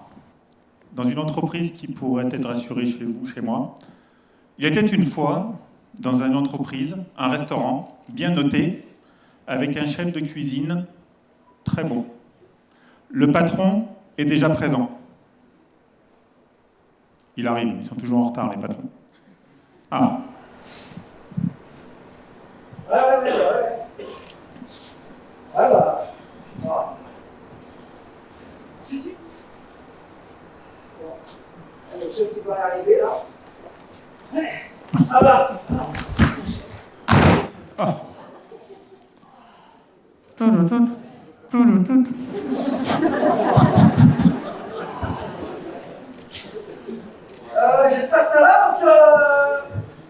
dans une entreprise qui pourrait être assurée chez vous, chez moi. Il était une fois, dans une entreprise, un restaurant bien noté, avec un chef de cuisine très bon. Le patron est déjà présent. Il arrive, ils sont toujours en retard, les patrons. Ah. Voilà. Le chef qui doit arriver là. Ah bah. Ah. J'espère que ça va parce que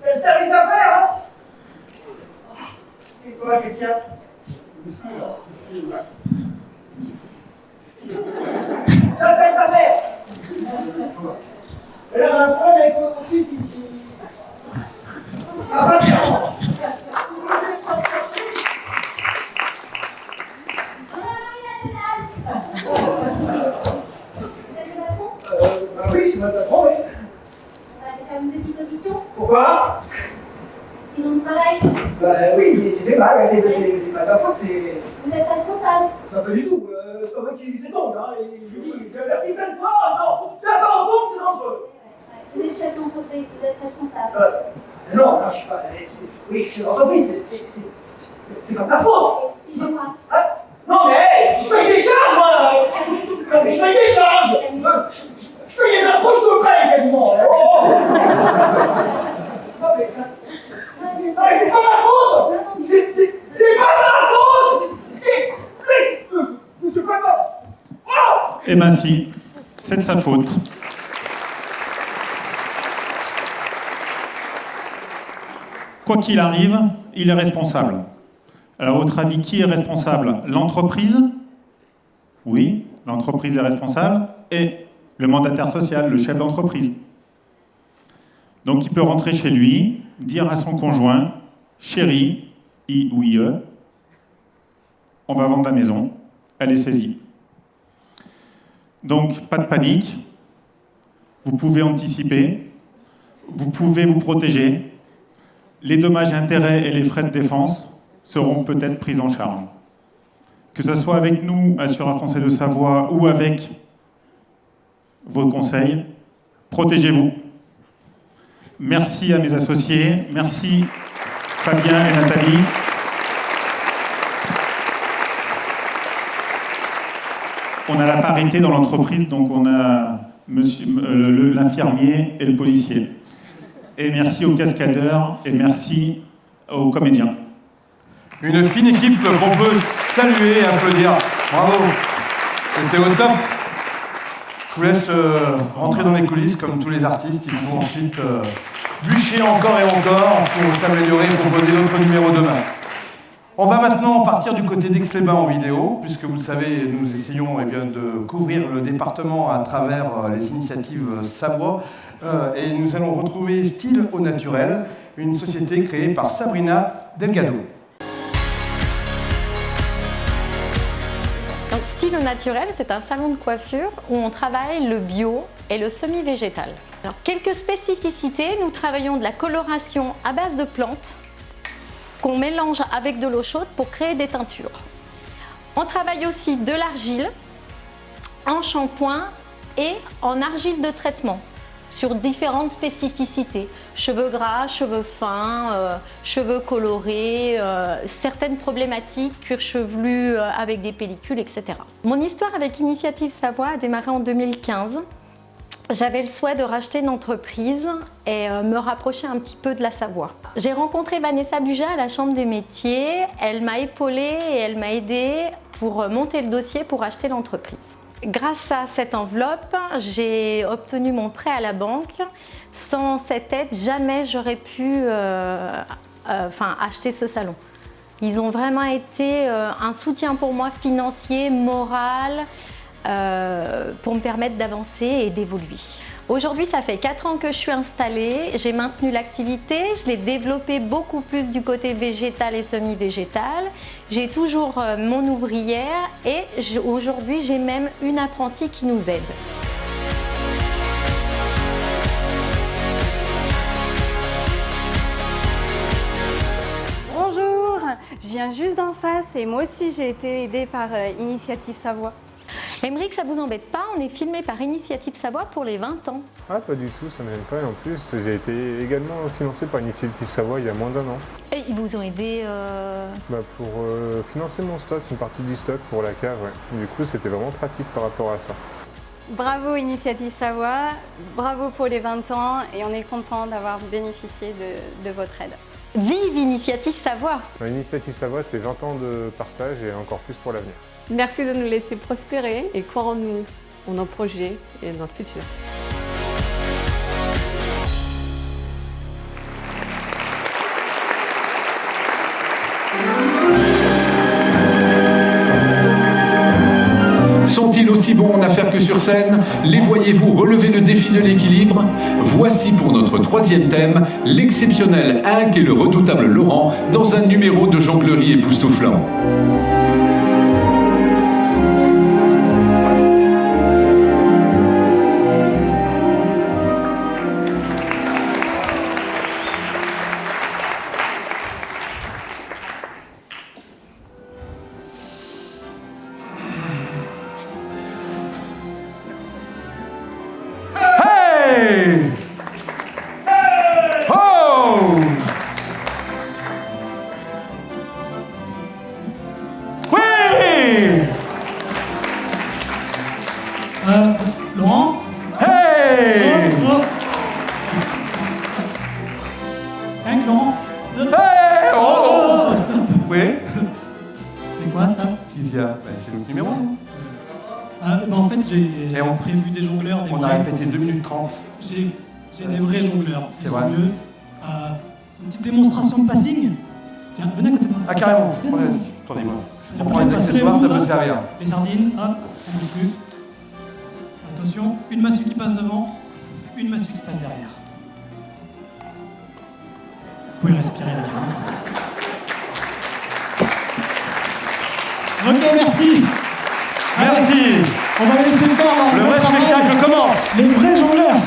il y a le service à faire, hein. Et quoi, qu'est-ce qu'il y a? J'appelle ta mère. Elle a un problème avec ton fils ici. Ah bah tiens. Bah oui, c'est notre patron, oui. On va faire une petite audition. Pourquoi? Sinon, on travaille. Bah oui, mais c'est fait mal, c'est pas ta faute, c'est... Vous êtes responsable. Bah pas du tout, c'est pas moi qui c'est donc, hein, et je dis, je l'ai averti plein de fois, non, tu n'as pas en compte, c'est dangereux. Vous êtes chef d'entreprise, vous êtes responsable. Non, je suis pas... Oui, je suis l'entreprise, c'est pas ma faute. Excusez-moi. Non mais, je paye des charges, moi. Non mais je paye des charges. Je paye les impôts, je te paye quasiment. Non mais ça... Non mais c'est pas ma faute. C'est pas ma faute. C'est pas ma... Oh. Eh ben si, c'est de sa faute. Quoi qu'il arrive, il est responsable. Alors, à votre avis, qui est responsable? L'entreprise? Oui, l'entreprise est responsable. Et le mandataire social, le chef d'entreprise. Donc, il peut rentrer chez lui, dire à son conjoint, chérie, I ou IE, on va vendre la maison, elle est saisie. Donc, pas de panique, vous pouvez anticiper, vous pouvez vous protéger, les dommages et intérêts et les frais de défense seront peut-être pris en charge. Que ce soit avec nous, Assureur Conseil de Savoie, ou avec vos conseils, protégez-vous. Merci à mes associés, merci Fabien et Nathalie. On a la parité dans l'entreprise, donc on a l'infirmier et le policier. Et merci aux cascadeurs et merci aux comédiens. Une fine équipe qu'on peut saluer et applaudir. Bravo. C'était au top. Je vous laisse rentrer dans les coulisses comme tous les artistes. Ils vont ensuite bûcher encore et encore pour s'améliorer et proposer d'autres numéros demain. On va maintenant partir du côté d'Aix-les-Bains en vidéo, puisque vous le savez, nous essayons de couvrir le département à travers les initiatives Savoie. Et nous allons retrouver Style au naturel, une société créée par Sabrina Delgado. Donc, Style au naturel, c'est un salon de coiffure où on travaille le bio et le semi-végétal. Alors, quelques spécificités, nous travaillons de la coloration à base de plantes qu'on mélange avec de l'eau chaude pour créer des teintures. On travaille aussi de l'argile en shampoing et en argile de traitement. sur différentes spécificités. Cheveux gras, cheveux fins, cheveux colorés, certaines problématiques, cuir chevelu avec des pellicules, etc. Mon histoire avec Initiative Savoie a démarré en 2015. J'avais le souhait de racheter une entreprise et me rapprocher un petit peu de la Savoie. J'ai rencontré Vanessa Buget à la Chambre des métiers. Elle m'a épaulée et elle m'a aidée pour monter le dossier pour acheter l'entreprise. Grâce à cette enveloppe, j'ai obtenu mon prêt à la banque. Sans cette aide, jamais j'aurais pu acheter ce salon. Ils ont vraiment été un soutien pour moi financier, moral, pour me permettre d'avancer et d'évoluer. Aujourd'hui, ça fait 4 ans que je suis installée, j'ai maintenu l'activité, je l'ai développée beaucoup plus du côté végétal et semi-végétal. J'ai toujours mon ouvrière et aujourd'hui, j'ai même une apprentie qui nous aide. Bonjour, je viens juste d'en face et moi aussi j'ai été aidée par Initiative Savoie. Aymeric, ça vous embête pas? On est filmé par Initiative Savoie pour les 20 ans. Ah, pas du tout, ça ne m'aime pas. Et en plus, j'ai été également financé par Initiative Savoie il y a moins d'1 an. Et ils vous ont aidé Pour financer mon stock, une partie du stock pour la cave, ouais. Du coup, c'était vraiment pratique par rapport à ça. Bravo Initiative Savoie, bravo pour les 20 ans et on est content d'avoir bénéficié de votre aide. Vive Initiative Savoie! Initiative Savoie, c'est 20 ans de partage et encore plus pour l'avenir. Merci de nous laisser prospérer et croire en nous, en nos projets et notre futur. Sont-ils aussi bons en affaires que sur scène? Les voyez-vous relever le défi de l'équilibre? Voici pour notre 3e thème, l'exceptionnel Hank et le redoutable Laurent dans un numéro de jonglerie époustouflant. Laurent? Hey! Hank, Laurent? Hey! Oh! Stop! Oui? C'est quoi ça? Kizia, c'est notre numéro. En fait, j'ai prévu des jongleurs. On a répété 2 minutes 30. J'ai des vrais jongleurs. C'est vrai. Mieux. Une petite démonstration de passing. Tiens, venez à côté de moi. Ah, carrément. Ouais, attendez-moi. On prend les accessoires, ça peut servir. Les sardines, hop, on bouge plus. Attention, une massue qui passe devant, une massue qui passe derrière. Vous pouvez respirer la caméra. Ok, merci. Merci. Allez, on va laisser faire le vrai spectacle commence. Les vrais jongleurs.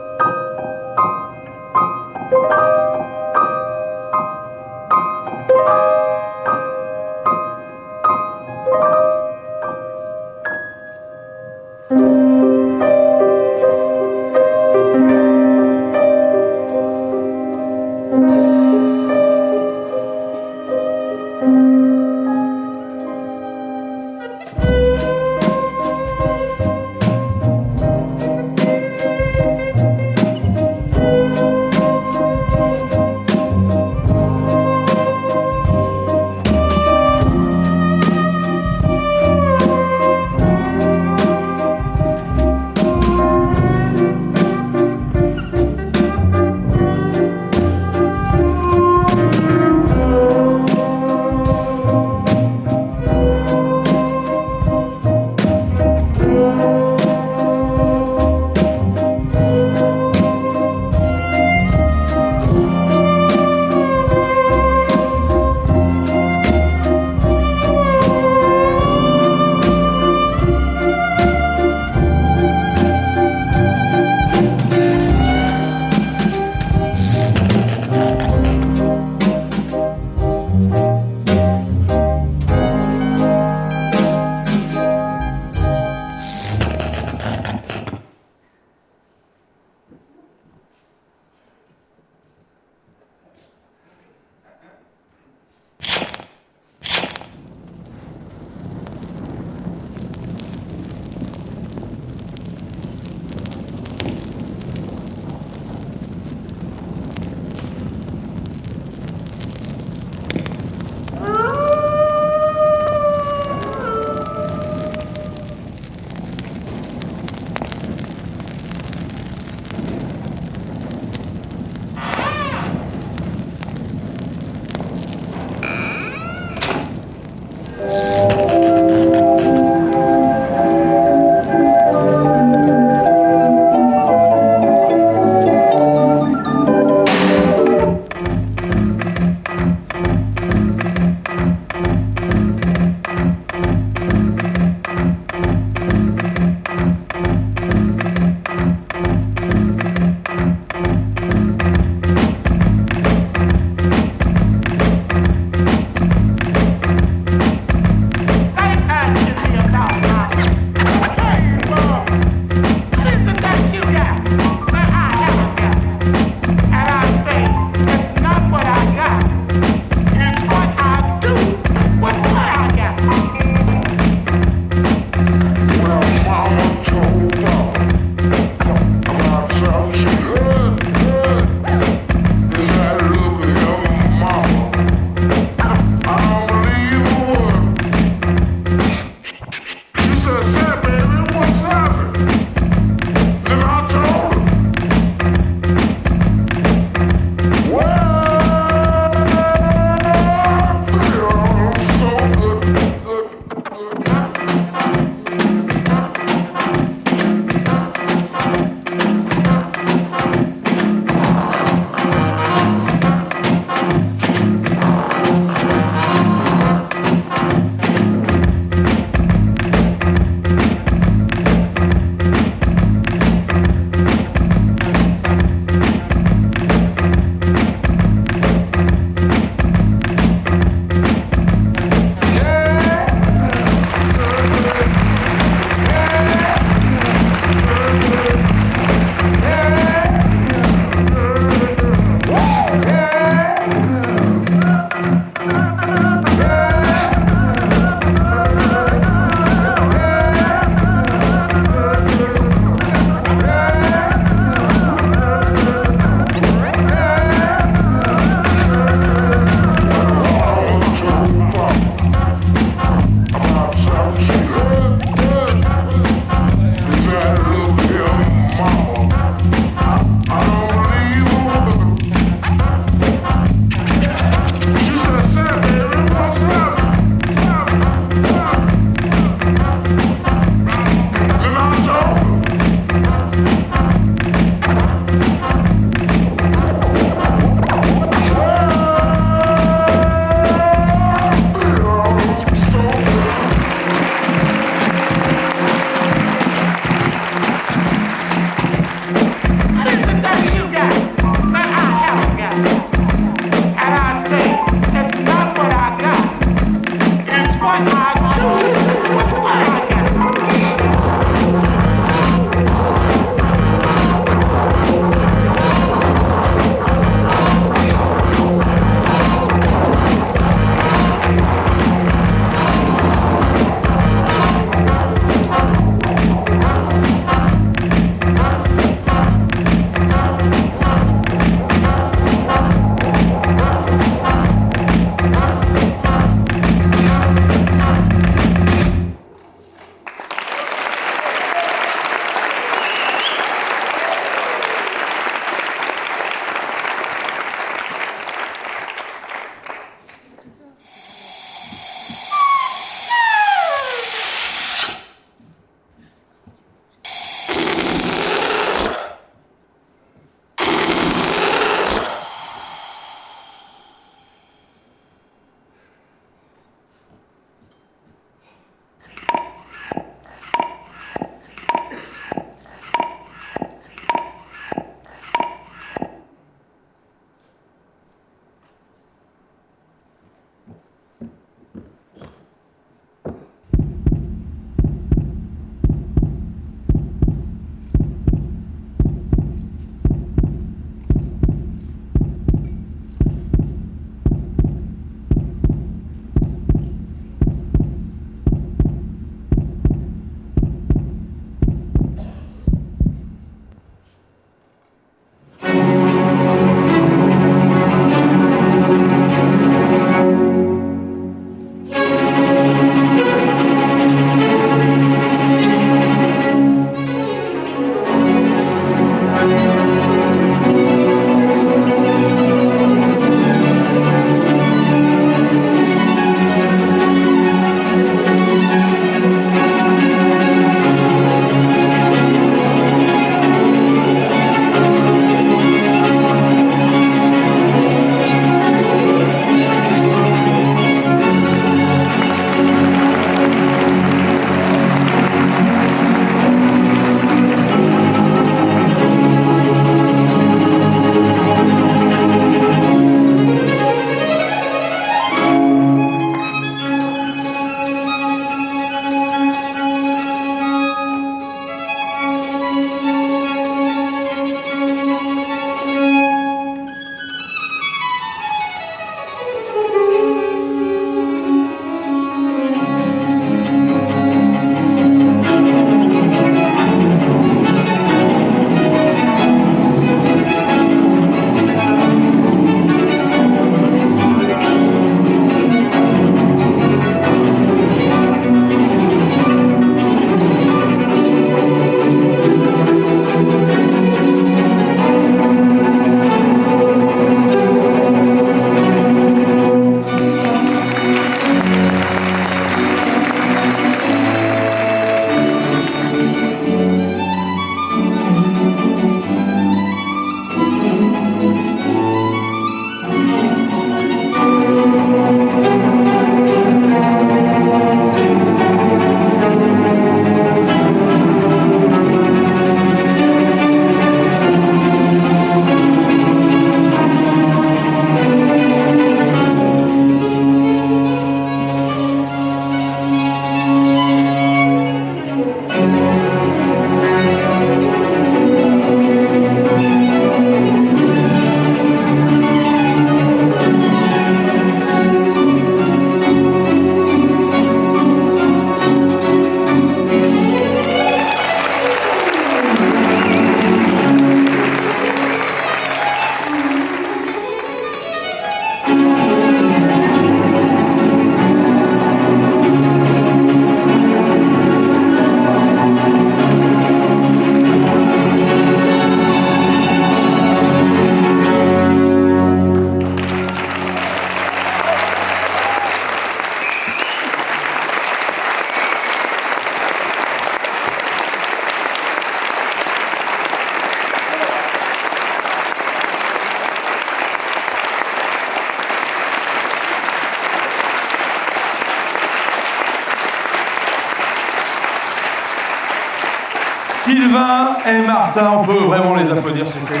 Sylvain et Martin, on peut vraiment les applaudir, c'était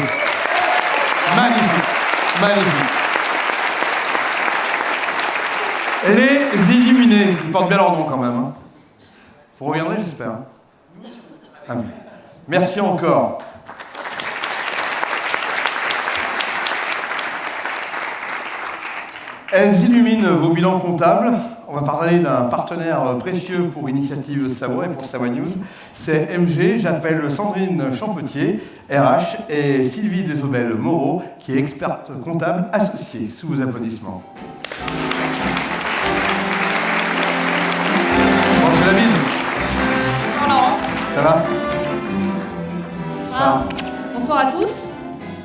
magnifique, magnifique. Les illuminés, ils portent bien leur nom quand même. Hein. Vous reviendrez, j'espère. Hein. Ah, merci encore. Elles illuminent vos bilans comptables. On va parler d'un partenaire précieux pour Initiative Savoie et pour Savoie News. C'est MG. J'appelle Sandrine Champetier, RH, et Sylvie Desaubel-Moreau, qui est experte comptable associée. Sous vos applaudissements. Bon, c'est la bise. Bonjour. Ça va? Bonsoir. Bonsoir à tous.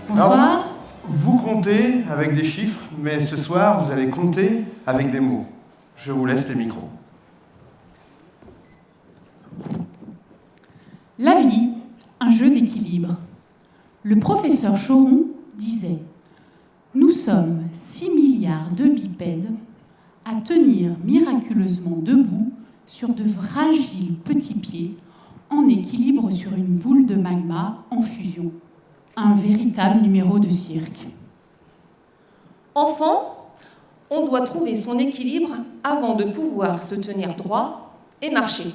Bonsoir. Alors, vous comptez avec des chiffres, mais ce soir, vous allez compter avec des mots. Je vous laisse les micros. La vie, un jeu d'équilibre. Le professeur Choron disait « Nous sommes 6 milliards de bipèdes à tenir miraculeusement debout sur de fragiles petits pieds en équilibre sur une boule de magma en fusion. Un véritable numéro de cirque. » Enfant, on doit trouver son équilibre avant de pouvoir se tenir droit et marcher.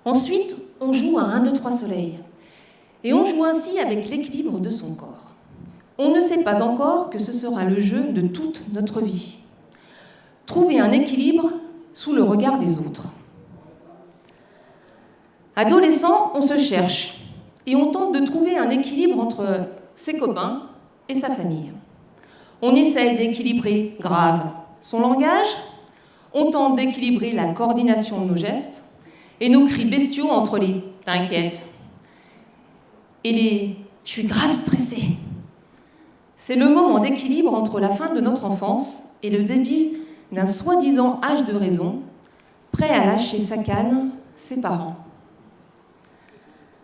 Ensuite, on joue à 1, 2, 3 soleil. Et on joue ainsi avec l'équilibre de son corps. On ne sait pas encore que ce sera le jeu de toute notre vie. Trouver un équilibre sous le regard des autres. Adolescent, on se cherche et on tente de trouver un équilibre entre ses copains et sa famille. On essaye d'équilibrer, grave, son langage, on tente d'équilibrer la coordination de nos gestes et nos cris bestiaux entre les « t'inquiète » et les « je suis grave stressé ». C'est le moment d'équilibre entre la fin de notre enfance et le début d'un soi-disant âge de raison, prêt à lâcher sa canne, ses parents.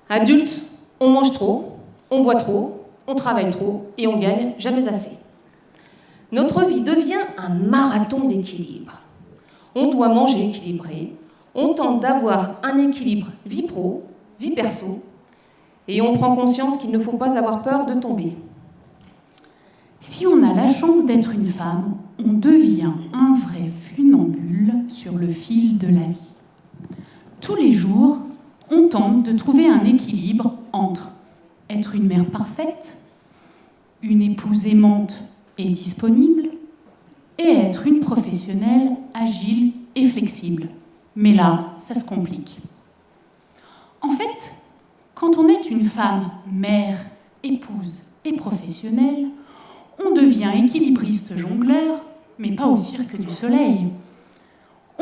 Adulte, on mange trop, on boit trop, on travaille trop et on gagne jamais assez. Notre vie devient un marathon d'équilibre. On doit manger équilibré, on tente d'avoir un équilibre vie pro, vie perso, et on prend conscience qu'il ne faut pas avoir peur de tomber. Si on a la chance d'être une femme, on devient un vrai funambule sur le fil de la vie. Tous les jours, on tente de trouver un équilibre entre être une mère parfaite, une épouse aimante et disponible, et être une professionnelle agile et flexible. Mais là, ça se complique. En fait, quand on est une femme, mère, épouse et professionnelle, on devient équilibriste jongleur, mais pas au cirque du soleil.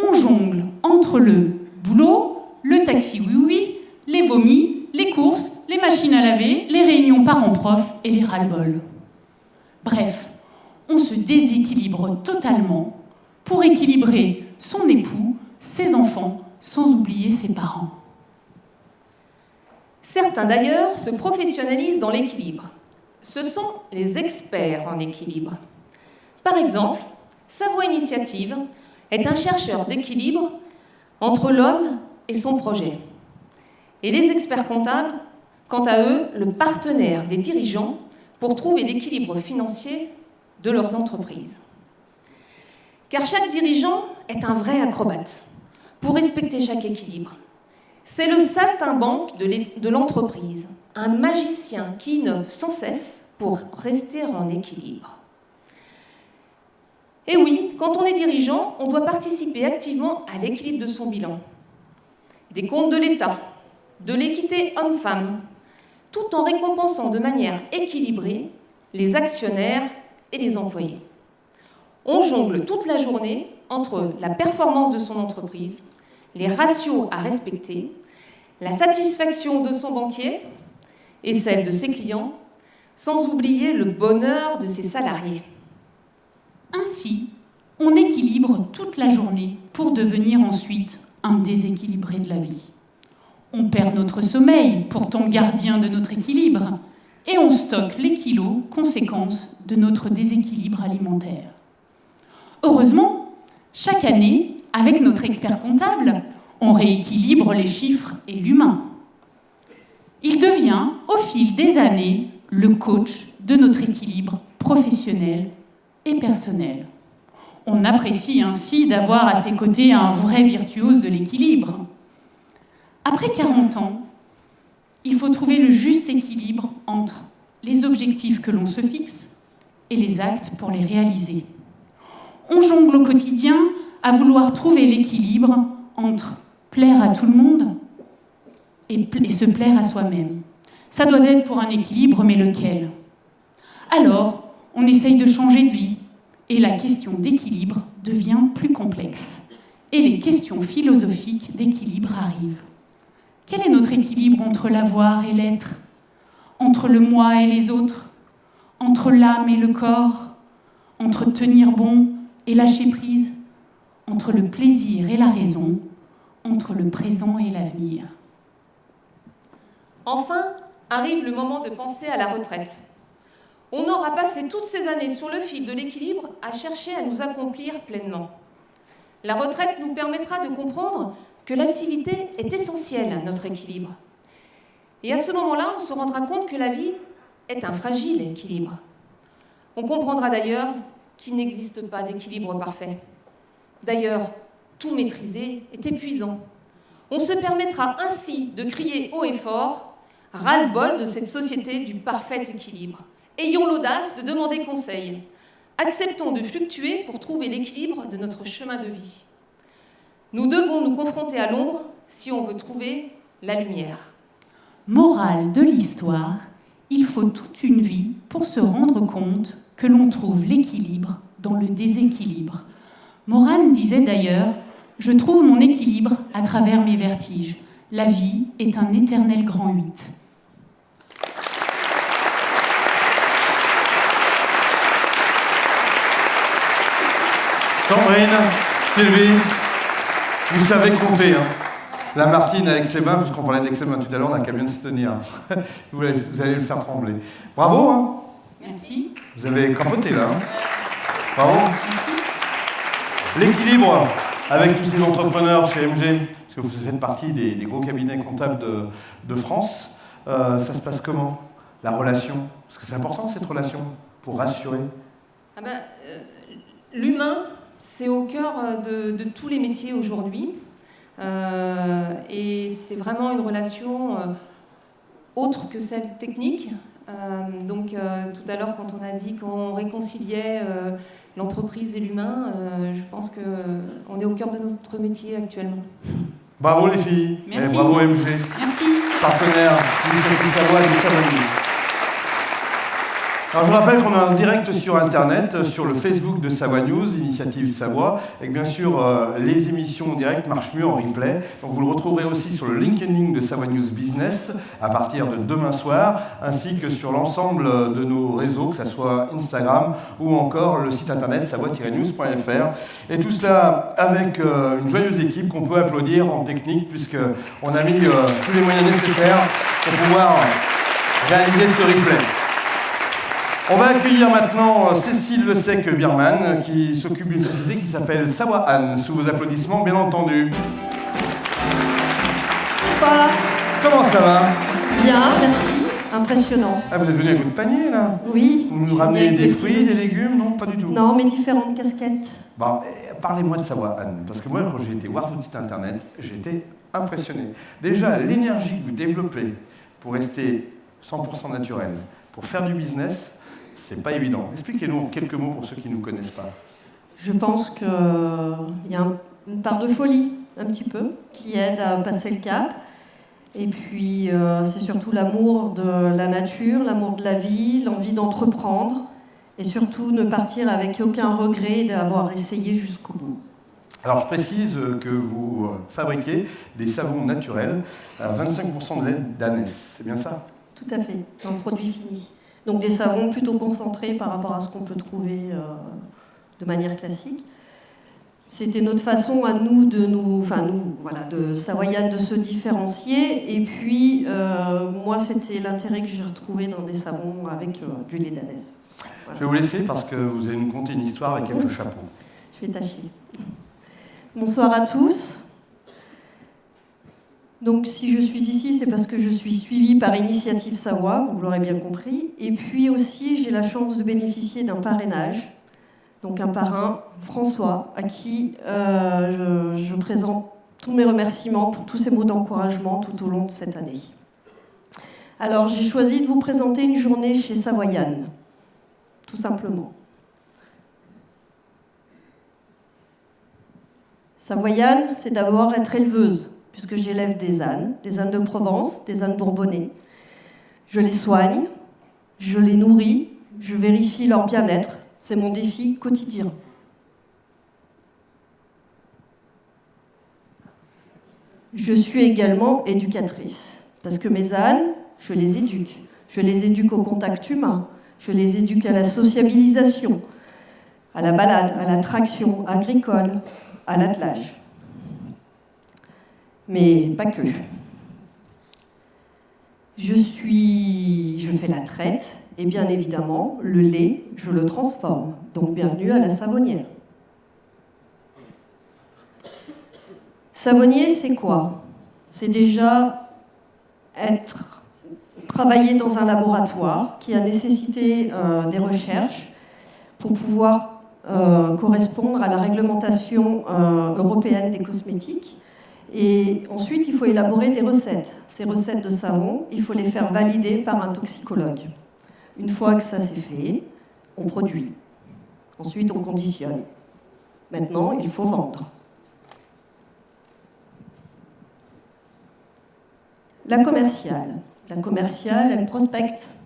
On jongle entre le boulot, le taxi oui-oui, les vomis, les courses, les machines à laver, les réunions parents-prof et les ras-le-bol. Bref, on se déséquilibre totalement pour équilibrer son époux, ses enfants, sans oublier ses parents. Certains d'ailleurs se professionnalisent dans l'équilibre. Ce sont les experts en équilibre. Par exemple, Savoie Initiative est un chercheur d'équilibre entre l'homme et son projet. Et les experts comptables, quant à eux, le partenaire des dirigeants pour trouver l'équilibre financier de leurs entreprises. Car chaque dirigeant est un vrai acrobate pour respecter chaque équilibre. C'est le saltimbanque de l'entreprise, un magicien qui innove sans cesse pour rester en équilibre. Et oui, quand on est dirigeant, on doit participer activement à l'équilibre de son bilan, des comptes de l'État, de l'équité homme-femme, tout en récompensant de manière équilibrée les actionnaires et les employés. On jongle toute la journée entre la performance de son entreprise, les ratios à respecter, la satisfaction de son banquier et celle de ses clients, sans oublier le bonheur de ses salariés. Ainsi, on équilibre toute la journée pour devenir ensuite un déséquilibré de la vie. On perd notre sommeil, pourtant gardien de notre équilibre, et on stocke les kilos, conséquence de notre déséquilibre alimentaire. Heureusement, chaque année, avec notre expert comptable, on rééquilibre les chiffres et l'humain. Il devient, au fil des années, le coach de notre équilibre professionnel et personnel. On apprécie ainsi d'avoir à ses côtés un vrai virtuose de l'équilibre. Après 40 ans, il faut trouver le juste équilibre entre les objectifs que l'on se fixe et les actes pour les réaliser. On jongle au quotidien à vouloir trouver l'équilibre entre plaire à tout le monde et se plaire à soi-même. Ça doit être pour un équilibre, mais lequel? Alors, on essaye de changer de vie, et la question d'équilibre devient plus complexe. Et les questions philosophiques d'équilibre arrivent. Quel est notre équilibre entre l'avoir et l'être? Entre le moi et les autres? Entre l'âme et le corps? Entre tenir bon et lâcher prise? Entre le plaisir et la raison? Entre le présent et l'avenir? Enfin, arrive le moment de penser à la retraite. On aura passé toutes ces années sur le fil de l'équilibre à chercher à nous accomplir pleinement. La retraite nous permettra de comprendre que l'activité est essentielle à notre équilibre. Et à ce moment-là, on se rendra compte que la vie est un fragile équilibre. On comprendra d'ailleurs qu'il n'existe pas d'équilibre parfait. D'ailleurs, tout maîtriser est épuisant. On se permettra ainsi de crier haut et fort « ras-le-bol de cette société du parfait équilibre ». Ayons l'audace de demander conseil. Acceptons de fluctuer pour trouver l'équilibre de notre chemin de vie. Nous devons nous confronter à l'ombre si on veut trouver la lumière. Morale de l'histoire, il faut toute une vie pour se rendre compte que l'on trouve l'équilibre dans le déséquilibre. Morane disait d'ailleurs « Je trouve mon équilibre à travers mes vertiges. La vie est un éternel grand 8. » Sandrine, Sylvie, vous savez compter. Hein. La Martine avec ses mains, puisqu'on parlait avec ses mains tout à l'heure, on n'a qu'à bien se tenir. Vous allez le faire trembler. Bravo. Hein. Merci. Vous avez capoté là. Hein. Bravo. Merci. L'équilibre avec tous ces entrepreneurs chez MG, parce que vous faites partie des gros cabinets comptables de France, ça se passe comment? La relation? Parce que c'est important cette relation pour rassurer. L'humain, c'est au cœur de tous les métiers aujourd'hui. Et c'est vraiment une relation autre que celle technique. Donc tout à l'heure, quand on a dit qu'on réconciliait l'entreprise et l'humain, je pense qu'on est au cœur de notre métier actuellement. Bravo les filles. Merci. Et bravo MG. Merci. Partenaire d'Initiative Savoie et de Savoie. Alors je vous rappelle qu'on est en direct sur Internet, sur le Facebook de Savoie News, Initiative Savoie, et que bien sûr les émissions en direct marchent mieux en replay. Donc vous le retrouverez aussi sur le LinkedIn de Savoie News Business à partir de demain soir, ainsi que sur l'ensemble de nos réseaux, que ce soit Instagram ou encore le site internet savoie-news.fr. Et tout cela avec une joyeuse équipe qu'on peut applaudir en technique, puisqu'on a mis tous les moyens nécessaires pour pouvoir réaliser ce replay. On va accueillir maintenant Cécile Le Sec-Birman, qui s'occupe d'une société qui s'appelle Savoie Anne. Sous vos applaudissements, bien entendu. Voilà. Comment ça va? Bien, merci. Impressionnant. Ah, vous êtes venu avec votre panier, là? Oui. Vous nous ramenez des fruits, des légumes? Non, pas du tout. Non, mais différentes casquettes. Bon, parlez-moi de Savoie Anne, parce que moi, quand j'ai été voir votre site internet, j'ai été impressionné. Déjà, l'énergie que vous développez pour rester 100% naturel, pour faire du business, c'est pas évident. Expliquez-nous en quelques mots pour ceux qui ne nous connaissent pas. Je pense qu'il y a une part de folie, un petit peu, qui aide à passer le cap. Et puis, c'est surtout l'amour de la nature, l'amour de la vie, l'envie d'entreprendre. Et surtout, ne partir avec aucun regret d'avoir essayé jusqu'au bout. Alors, je précise que vous fabriquez des savons naturels à 25% de lait d'ânesse. C'est bien ça? Tout à fait, dans le produit fini. Donc des savons plutôt concentrés par rapport à ce qu'on peut trouver de manière classique. C'était notre façon à nous, de Savoyane, de se différencier. Et puis, moi, c'était l'intérêt que j'ai retrouvé dans des savons avec du lait d'ânesse. Voilà. Je vais vous laisser parce que vous allez nous conter une histoire avec quelques chapeaux. Je vais tâcher. Bonsoir à tous. Donc si je suis ici, c'est parce que je suis suivie par Initiative Savoie, vous l'aurez bien compris. Et puis aussi, j'ai la chance de bénéficier d'un parrainage. Donc un parrain, François, à qui je présente tous mes remerciements pour tous ces mots d'encouragement tout au long de cette année. Alors j'ai choisi de vous présenter une journée chez Savoyane, tout simplement. Savoyane, c'est d'abord être éleveuse, puisque j'élève des ânes de Provence, des ânes bourbonnais. Je les soigne, je les nourris, je vérifie leur bien-être. C'est mon défi quotidien. Je suis également éducatrice, parce que mes ânes, je les éduque. Je les éduque au contact humain, je les éduque à la sociabilisation, à la balade, à la traction agricole, à l'attelage. Mais pas que. Je fais la traite, et bien évidemment, le lait, je le transforme. Donc bienvenue à la savonnière. Savonnier, c'est quoi? C'est déjà travailler dans un laboratoire qui a nécessité des recherches pour pouvoir correspondre à la réglementation européenne des cosmétiques. Et ensuite, il faut élaborer des recettes. Ces recettes de savon, il faut les faire valider par un toxicologue. Une fois que ça c'est fait, on produit. Ensuite, on conditionne. Maintenant, il faut vendre. La commerciale, elle prospecte.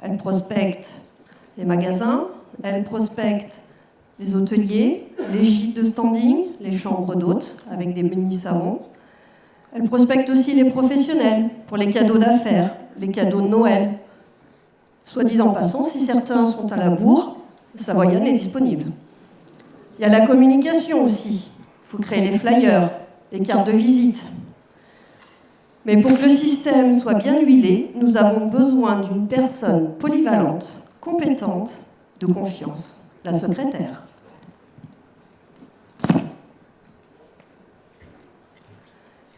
Elle prospecte les magasins, elle prospecte les hôteliers, les gîtes de standing, les chambres d'hôtes avec des mini-savons. Elle prospecte aussi les professionnels pour les cadeaux d'affaires, les cadeaux de Noël. Soit dit en passant, si certains sont à la bourre, Savoyane est disponible. Il y a la communication aussi. Il faut créer les flyers, les cartes de visite. Mais pour que le système soit bien huilé, nous avons besoin d'une personne polyvalente, compétente, de confiance, la secrétaire.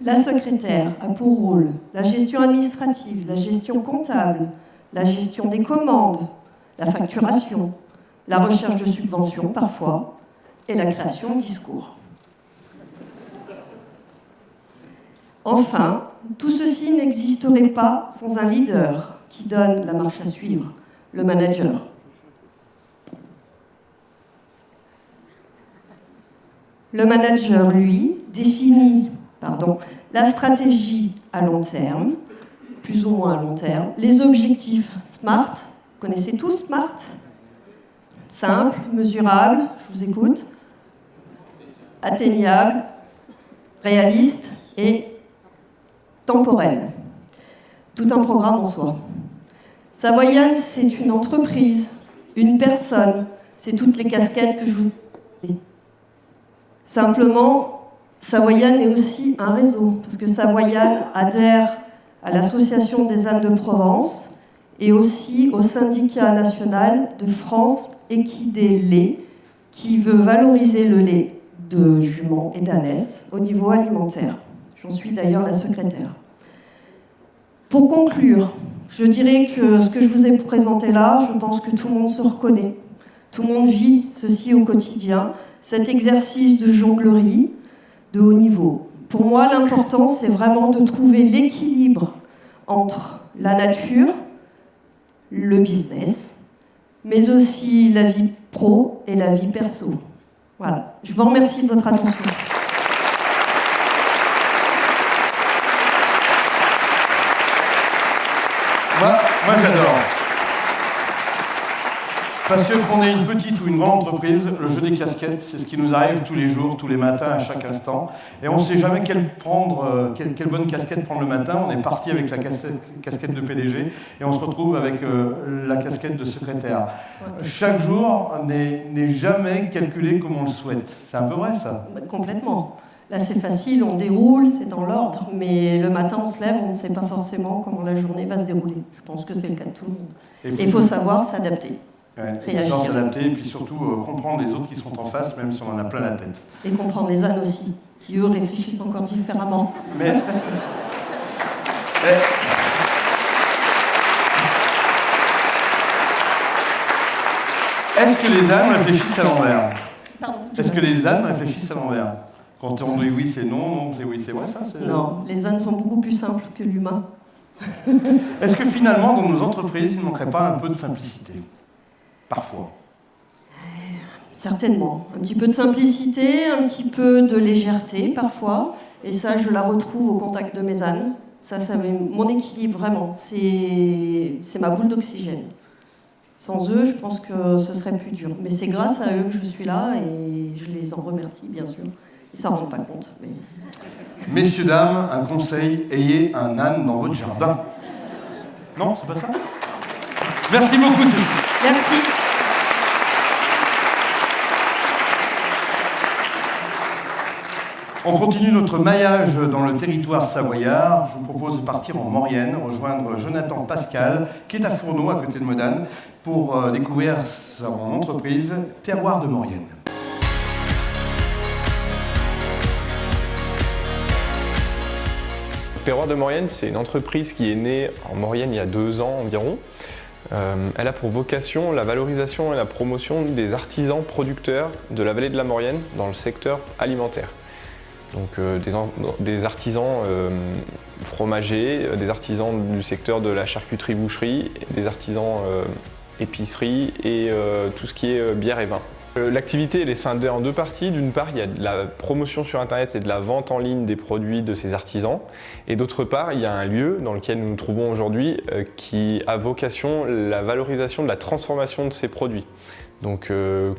La secrétaire a pour rôle la gestion administrative, la gestion comptable, la gestion des commandes, la facturation, la recherche de subventions parfois, et la création de discours. Enfin, tout ceci n'existerait pas sans un leader qui donne la marche à suivre, le manager. Le manager, lui, définit la stratégie à long terme, plus ou moins à long terme, les objectifs SMART, vous connaissez tous SMART? Simple, mesurable, je vous écoute, atteignable, réaliste et temporel. Tout un programme en soi. Savoyane, c'est une entreprise, une personne, c'est toutes les casquettes que je vous ai dit. Simplement, Savoyane est aussi un réseau, parce que Savoyane adhère à l'Association des ânes de Provence et aussi au syndicat national de France Équidés Lait, qui veut valoriser le lait de jument et d'ânesse au niveau alimentaire. J'en suis d'ailleurs la secrétaire. Pour conclure, je dirais que ce que je vous ai présenté là, je pense que tout le monde se reconnaît. Tout le monde vit ceci au quotidien, cet exercice de jonglerie de haut niveau. Pour moi, l'important, c'est vraiment de trouver l'équilibre entre la nature, le business, mais aussi la vie pro et la vie perso. Voilà. Je vous remercie de votre attention. Moi j'adore. Parce que qu'on ait une petite ou une grande entreprise, le jeu des casquettes, c'est ce qui nous arrive tous les jours, tous les matins, à chaque instant. Et on ne sait jamais quelle bonne casquette prendre le matin. On est parti avec la casquette de PDG et on se retrouve avec la casquette de secrétaire. Chaque jour n'est jamais calculé comme on le souhaite. C'est un peu vrai ça? Complètement. Là, c'est facile, on déroule, c'est dans l'ordre, mais le matin, on se lève, on ne sait pas forcément comment la journée va se dérouler. Je pense que c'est le cas de tout le monde. Et il faut savoir s'adapter. réagir. S'adapter et puis surtout comprendre les autres qui sont en face, même si on en a plein la tête. Et comprendre les ânes aussi, qui eux réfléchissent encore différemment. Mais... Est-ce que les ânes réfléchissent à l'envers? Est-ce que les ânes réfléchissent à l'envers? Quand on dit oui, c'est non, non, c'est oui, c'est ouais, ça c'est... Non, les ânes sont beaucoup plus simples que l'humain. Est-ce que finalement, dans nos entreprises, il ne manquerait pas un peu de simplicité? Parfois. Certainement. Un petit peu de simplicité, un petit peu de légèreté parfois. Et ça, je la retrouve au contact de mes ânes. Ça mon équilibre, vraiment. C'est ma boule d'oxygène. Sans eux, je pense que ce serait plus dur. Mais c'est grâce à eux que je suis là et je les en remercie, bien sûr. Ils ne s'en rendent pas compte. Mais... Messieurs, dames, un conseil, ayez un âne dans votre jardin. Non, c'est pas ça? Merci beaucoup, Cécile. Merci. On continue notre maillage dans le territoire savoyard. Je vous propose de partir en Maurienne, rejoindre Jonathan Pascal, qui est à Fourneau, à côté de Modane, pour découvrir son entreprise Terroir de Maurienne. Terroir de Maurienne, c'est une entreprise qui est née en Maurienne il y a 2 ans environ. Elle a pour vocation la valorisation et la promotion des artisans producteurs de la vallée de la Maurienne dans le secteur alimentaire. Donc des artisans fromagers, des artisans du secteur de la charcuterie-boucherie, des artisans épicerie et tout ce qui est bière et vin. L'activité elle est scindée en 2 parties. D'une part, il y a de la promotion sur Internet et de la vente en ligne des produits de ces artisans. Et d'autre part, il y a un lieu dans lequel nous nous trouvons aujourd'hui qui a vocation la valorisation de la transformation de ces produits. Donc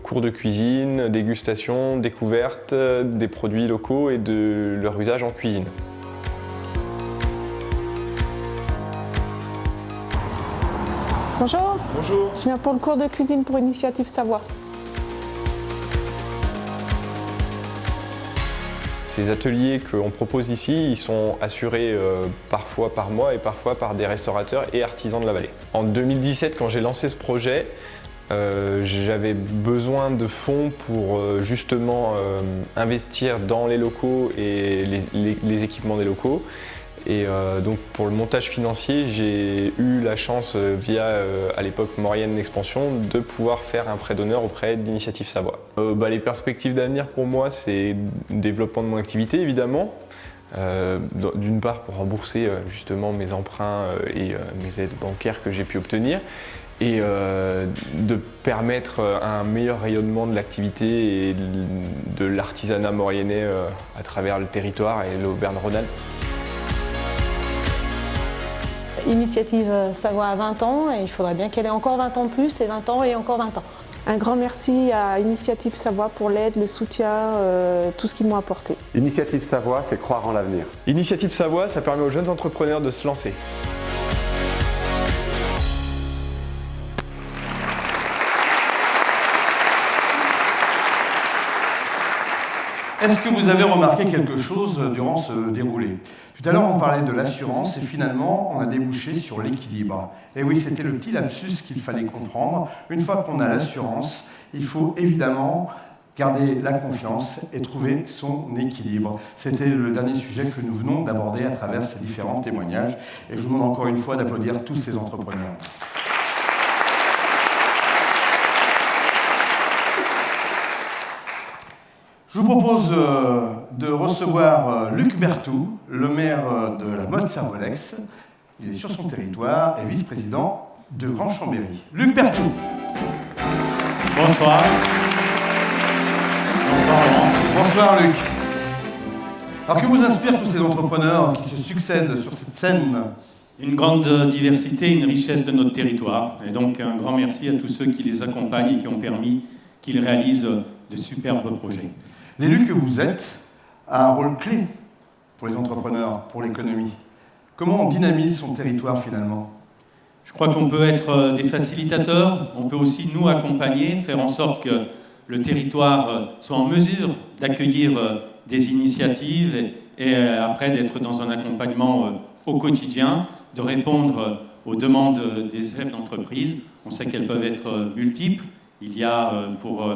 cours de cuisine, dégustation, découverte des produits locaux et de leur usage en cuisine. Bonjour. Bonjour. Je viens pour le cours de cuisine pour Initiative Savoie. Ces ateliers qu'on propose ici, ils sont assurés parfois par moi et parfois par des restaurateurs et artisans de la vallée. En 2017, quand j'ai lancé ce projet, j'avais besoin de fonds pour justement investir dans les locaux et les équipements des locaux. Et donc pour le montage financier, j'ai eu la chance via à l'époque Maurienne Expansion de pouvoir faire un prêt d'honneur auprès d'Initiative Savoie. Les perspectives d'avenir pour moi, c'est le développement de mon activité évidemment. D'une part pour rembourser justement mes emprunts et mes aides bancaires que j'ai pu obtenir et de permettre un meilleur rayonnement de l'activité et de l'artisanat mauriennais à travers le territoire et l'Auvergne-Rhône-Alpes. Initiative Savoie a 20 ans et il faudrait bien qu'elle ait encore 20 ans de plus et 20 ans et encore 20 ans. Un grand merci à Initiative Savoie pour l'aide, le soutien, tout ce qu'ils m'ont apporté. Initiative Savoie, c'est croire en l'avenir. Initiative Savoie, ça permet aux jeunes entrepreneurs de se lancer. Est-ce que vous avez remarqué quelque chose durant ce déroulé? Tout à l'heure, on parlait de l'assurance et finalement, on a débouché sur l'équilibre. Et oui, c'était le petit lapsus qu'il fallait comprendre. Une fois qu'on a l'assurance, il faut évidemment garder la confiance et trouver son équilibre. C'était le dernier sujet que nous venons d'aborder à travers ces différents témoignages. Et je vous demande encore une fois d'applaudir tous ces entrepreneurs. Je vous propose de recevoir Luc Berthoud, le maire de la Motte-Servolex. Il est sur son territoire et vice-président de Grand-Chambéry. Luc Berthoud. Bonsoir. Bonsoir Laurent. Bonsoir Luc. Alors que vous inspirent tous ces entrepreneurs qui se succèdent sur cette scène? Une grande diversité, une richesse de notre territoire. Et donc un grand merci à tous ceux qui les accompagnent et qui ont permis qu'ils réalisent de superbes projets. L'élu que vous êtes a un rôle clé pour les entrepreneurs, pour l'économie. Comment on dynamise son territoire finalement? Je crois qu'on peut être des facilitateurs, on peut aussi nous accompagner, faire en sorte que le territoire soit en mesure d'accueillir des initiatives et après d'être dans un accompagnement au quotidien, de répondre aux demandes des chefs d'entreprise On sait qu'elles peuvent être multiples. Il y a pour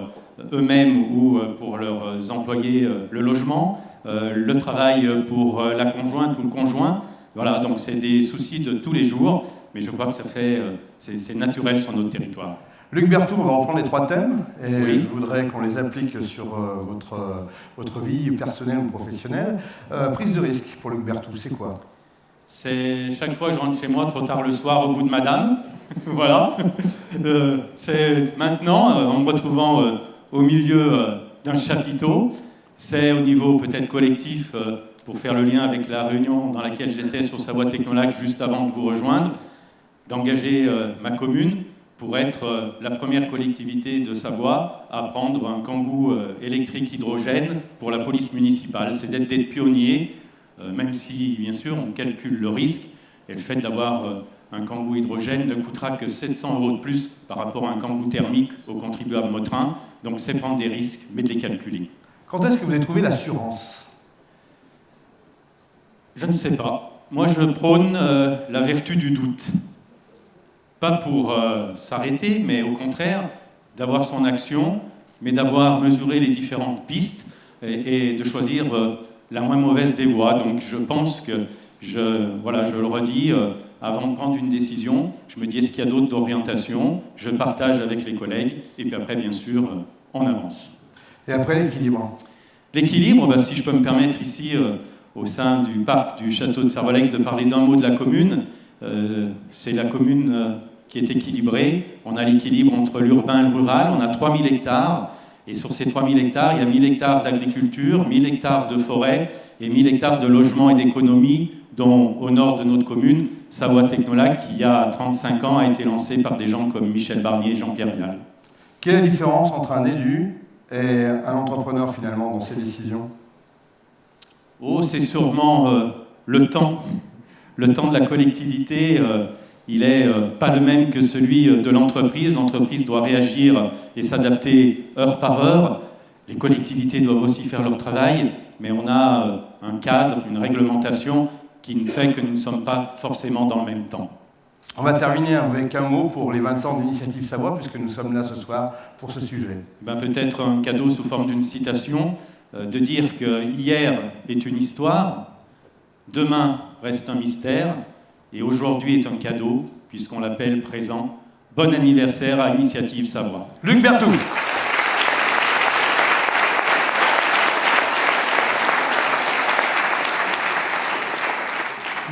eux-mêmes ou pour leurs employés le logement, le travail pour la conjointe ou le conjoint. Voilà, donc c'est des soucis de tous les jours, mais je crois que c'est naturel sur notre territoire. Luc Berthoud, on va reprendre les 3 thèmes, et oui. je voudrais qu'on les applique sur votre vie personnelle ou professionnelle. Prise de risque pour Luc Berthoud, c'est quoi? C'est chaque fois que je rentre chez moi trop tard le soir au bout de madame. Voilà. C'est maintenant, en me retrouvant au milieu d'un chapiteau, c'est au niveau peut-être collectif, pour faire le lien avec la réunion dans laquelle j'étais sur Savoie Technolac juste avant de vous rejoindre, d'engager ma commune pour être la première collectivité de Savoie à prendre un Kangoo électrique hydrogène pour la police municipale. C'est d'être pionnier, même si, bien sûr, on calcule le risque. Et le fait d'avoir un Kangoo hydrogène ne coûtera que 700 € de plus par rapport à un Kangoo thermique aux contribuables Motrin. Donc c'est prendre des risques, mais de les calculer. Quand est-ce que vous avez trouvé l'assurance? Je ne sais pas. Moi, je prône la vertu du doute. Pas pour s'arrêter, mais au contraire, d'avoir son action, mais d'avoir mesuré les différentes pistes et de choisir la moins mauvaise des voies. Donc je pense que, je le redis, avant de prendre une décision, je me dis est-ce qu'il y a d'autres orientations, je partage avec les collègues, et puis après, bien sûr, on avance. Et après, l'équilibre? L'équilibre, si je peux me permettre ici, au sein du parc du château de Servolex, de parler d'un mot de la commune. C'est la commune qui est équilibrée. On a l'équilibre entre l'urbain et le rural. On a 3000 hectares. Et sur ces 3000 hectares, il y a 1000 hectares d'agriculture, 1000 hectares de forêt et 1000 hectares de logement et d'économie, dont au nord de notre commune, Savoie Technolac, qui il y a 35 ans a été lancé par des gens comme Michel Barnier et Jean-Pierre Vial. Quelle est la différence entre un élu et un entrepreneur finalement dans ses décisions? Oh, c'est sûrement le temps. Le temps de la collectivité, il n'est pas le même que celui de l'entreprise. L'entreprise doit réagir et s'adapter heure par heure. Les collectivités doivent aussi faire leur travail, mais on a un cadre, une réglementation qui nous fait que nous ne sommes pas forcément dans le même temps. On va terminer avec un mot pour les 20 ans d'Initiative Savoie, puisque nous sommes là ce soir pour ce sujet. Peut-être un cadeau sous forme d'une citation, de dire que hier est une histoire, demain reste un mystère, et aujourd'hui est un cadeau, puisqu'on l'appelle présent. Bon anniversaire à Initiative Savoie. Luc Berthoud.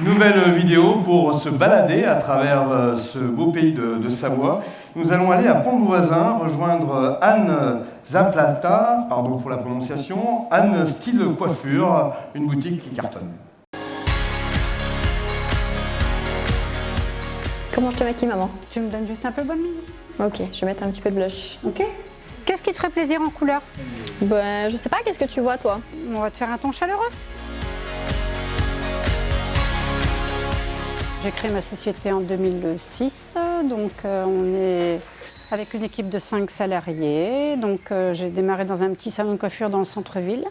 Nouvelle vidéo pour se balader à travers ce beau pays de Savoie. Nous allons aller à Pont-de-Voisin, rejoindre Anne Zaplata, pardon pour la prononciation, Anne Style Coiffure, une boutique qui cartonne. Comment je te maquille, maman? Tu me donnes juste un peu bonne mine. Ok, je vais mettre un petit peu de blush. Ok. Qu'est-ce qui te ferait plaisir en couleur? Ben, je sais pas, qu'est-ce que tu vois, toi? On va te faire un ton chaleureux. J'ai créé ma société en 2006, donc on est avec une équipe de 5 salariés. Donc j'ai démarré dans un petit salon de coiffure dans le centre-ville.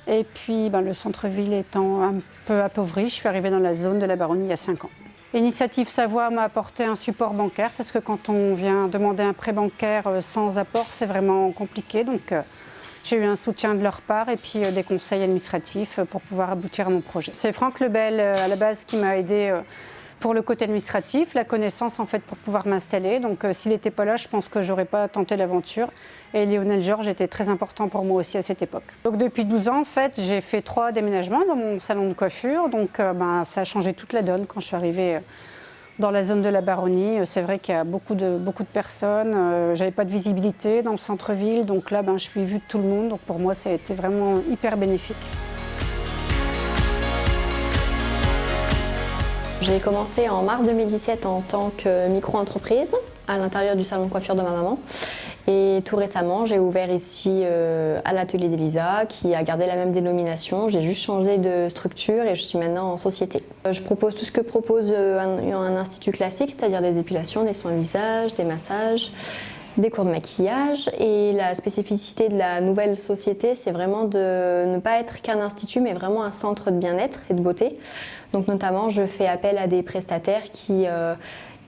Et puis le centre-ville étant un peu appauvri, je suis arrivée dans la zone de la Baronnie il y a 5 ans. Initiative Savoie m'a apporté un support bancaire parce que quand on vient demander un prêt bancaire sans apport, c'est vraiment compliqué. Donc j'ai eu un soutien de leur part et puis des conseils administratifs pour pouvoir aboutir à mon projet. C'est Franck Lebel à la base qui m'a aidé pour le côté administratif, la connaissance en fait pour pouvoir m'installer. Donc s'il n'était pas là, je pense que j'aurais pas tenté l'aventure. Et Lionel Georges était très important pour moi aussi à cette époque. Donc depuis 12 ans, en fait, j'ai fait 3 déménagements dans mon salon de coiffure. Donc ça a changé toute la donne quand je suis arrivée dans la zone de la Baronnie. C'est vrai qu'il y a beaucoup de personnes. J'avais pas de visibilité dans le centre-ville. Donc là, je suis vue de tout le monde. Donc pour moi, ça a été vraiment hyper bénéfique. J'ai commencé en mars 2017 en tant que micro-entreprise à l'intérieur du salon de coiffure de ma maman. Et tout récemment, j'ai ouvert ici à l'atelier d'Elisa, qui a gardé la même dénomination. J'ai juste changé de structure et je suis maintenant en société. Je propose tout ce que propose un institut classique, c'est-à-dire des épilations, des soins visage, des massages, des cours de maquillage. Et la spécificité de la nouvelle société, c'est vraiment de ne pas être qu'un institut, mais vraiment un centre de bien-être et de beauté. Donc notamment, je fais appel à des prestataires qui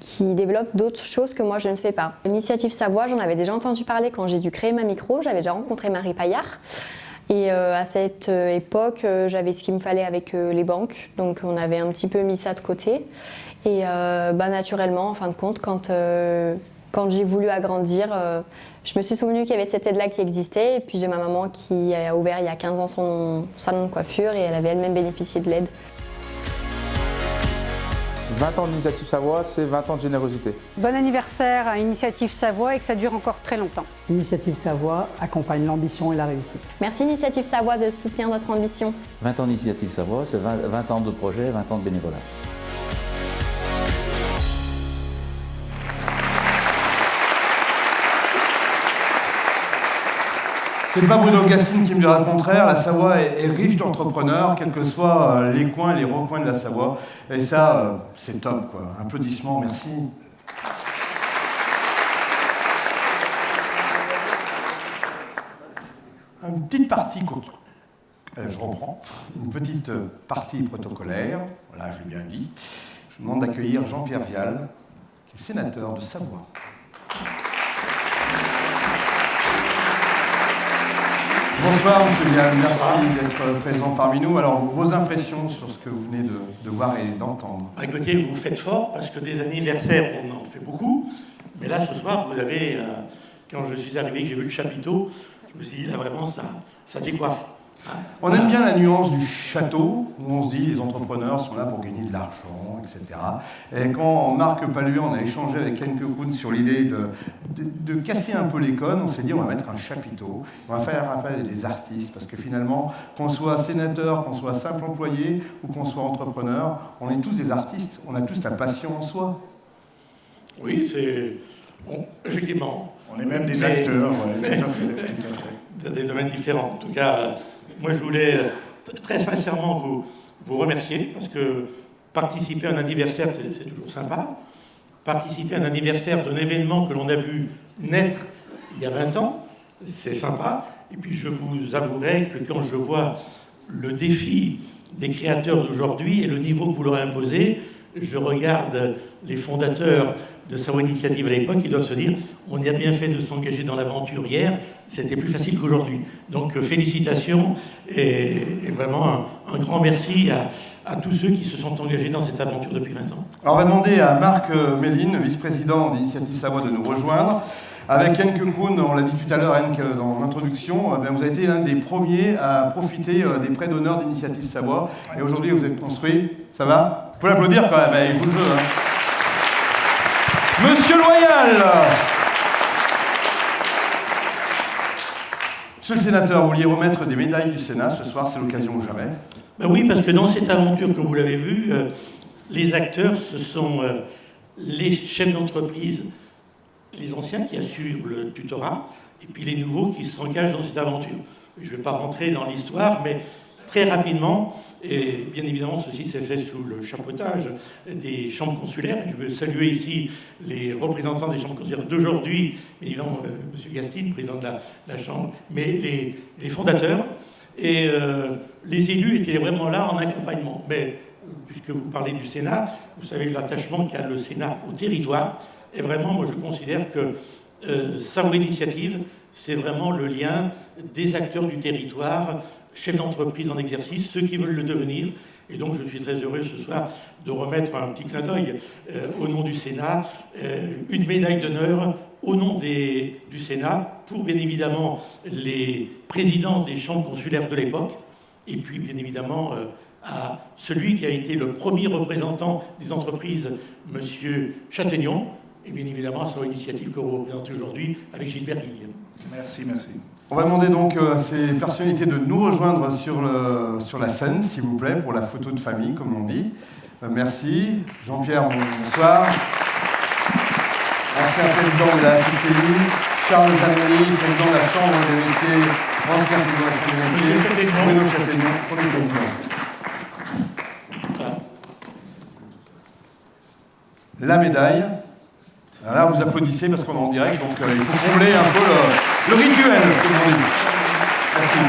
qui développent d'autres choses que moi je ne fais pas. L'initiative Savoie, j'en avais déjà entendu parler quand j'ai dû créer ma micro, j'avais déjà rencontré Marie Paillard. Et à cette époque, j'avais ce qu'il me fallait avec les banques, donc on avait un petit peu mis ça de côté. Et naturellement, en fin de compte, quand j'ai voulu agrandir, je me suis souvenu qu'il y avait cette aide-là qui existait. Et puis j'ai ma maman qui a ouvert il y a 15 ans son salon de coiffure et elle avait elle-même bénéficié de l'aide. 20 ans d'Initiative Savoie, c'est 20 ans de générosité. Bon anniversaire à Initiative Savoie et que ça dure encore très longtemps. Initiative Savoie accompagne l'ambition et la réussite. Merci Initiative Savoie de soutenir notre ambition. 20 ans d'Initiative Savoie, c'est 20 ans de projet, 20 ans de bénévolat. C'est pas Bruno Cassine qui me dira le contraire, la Savoie est riche d'entrepreneurs, quels que soient les coins et les recoins de la Savoie. Et ça, c'est top, quoi. Applaudissements, merci. Une petite partie, je reprends, une petite partie protocolaire, voilà, je l'ai bien dit. Je vous demande d'accueillir Jean-Pierre Vial, qui est sénateur de Savoie. Bonsoir, M. Vial, merci d'être présent parmi nous. Alors, vos impressions sur ce que vous venez de voir et d'entendre? Écoutez, vous faites fort, parce que des anniversaires, on en fait beaucoup. Mais là, ce soir, vous avez, quand je suis arrivé, que j'ai vu le chapiteau, je me suis dit, là, vraiment, ça décoiffe. On aime bien la nuance du château, où on se dit les entrepreneurs sont là pour gagner de l'argent, etc. Et quand Marc Paluet, on a échangé avec Ken Kuhn sur l'idée de casser un peu les codes, on s'est dit on va mettre un chapiteau, on va faire appel à des artistes, parce que finalement, qu'on soit sénateur, qu'on soit simple employé, ou qu'on soit entrepreneur, on est tous des artistes, on a tous la passion en soi. Oui, c'est... Bon, effectivement. On est même des acteurs, ouais, tout à fait. Dans des domaines différents. En tout cas, moi je voulais très sincèrement vous remercier, parce que participer à un anniversaire, c'est toujours sympa. Participer à un anniversaire d'un événement que l'on a vu naître il y a 20 ans, c'est sympa. Et puis je vous avouerai que quand je vois le défi des créateurs d'aujourd'hui et le niveau que vous leur imposez, je regarde les fondateurs de Savoie Initiative à l'époque, ils doivent se dire on y a bien fait de s'engager dans l'aventure hier, c'était plus facile qu'aujourd'hui. Donc félicitations et vraiment un grand merci à tous ceux qui se sont engagés dans cette aventure depuis 20 ans. Alors on va demander à Marc Méline, vice-président d'Initiative Savoie, de nous rejoindre. Avec Henk Kuhn, on l'a dit tout à l'heure, Henk, dans l'introduction, vous avez été l'un des premiers à profiter des prêts d'honneur d'Initiative Savoie. Et aujourd'hui, vous êtes construit. Ça va? Vous pouvez l'applaudir quand même, il joue le jeu. Hein. Monsieur Loyal! Monsieur le sénateur, vous vouliez remettre des médailles du Sénat ce soir, c'est l'occasion ou jamais? Ben oui, parce que dans cette aventure, comme vous l'avez vu, les acteurs, ce sont les chefs d'entreprise, les anciens qui assurent le tutorat, et puis les nouveaux qui s'engagent dans cette aventure. Je ne vais pas rentrer dans l'histoire, mais très rapidement, et bien évidemment, ceci s'est fait sous le chapeautage des chambres consulaires. Je veux saluer ici les représentants des chambres consulaires d'aujourd'hui, évidemment, M. Gastine, président de la Chambre, mais les fondateurs. Et les élus étaient vraiment là en accompagnement. Mais puisque vous parlez du Sénat, vous savez l'attachement qu'a le Sénat au territoire. Et vraiment, moi, je considère que Savoie Initiative, c'est vraiment le lien des acteurs du territoire, chefs d'entreprise en exercice, ceux qui veulent le devenir. Et donc, je suis très heureux ce soir de remettre un petit clin d'œil au nom du Sénat, une médaille d'honneur au nom du Sénat, pour bien évidemment les présidents des chambres consulaires de l'époque, et puis bien évidemment à celui qui a été le premier représentant des entreprises, M. Châtaignon, et bien évidemment à son initiative que vous représentez aujourd'hui avec Gilbert Guille. Merci, merci. On va demander donc à ces personnalités de nous rejoindre sur la scène, s'il vous plaît, pour la photo de famille, comme on dit. Merci. Jean-Pierre, bonsoir. Ancien président de la CCI, Charles Zanoni, président de la Chambre des métiers, ancien président de la Chambre des métiers, Bruno Châtaignon, premier président. La médaille. Alors là, vous applaudissez parce qu'on est en direct, donc il faut combler un peu le rituel, comme on dit. Merci.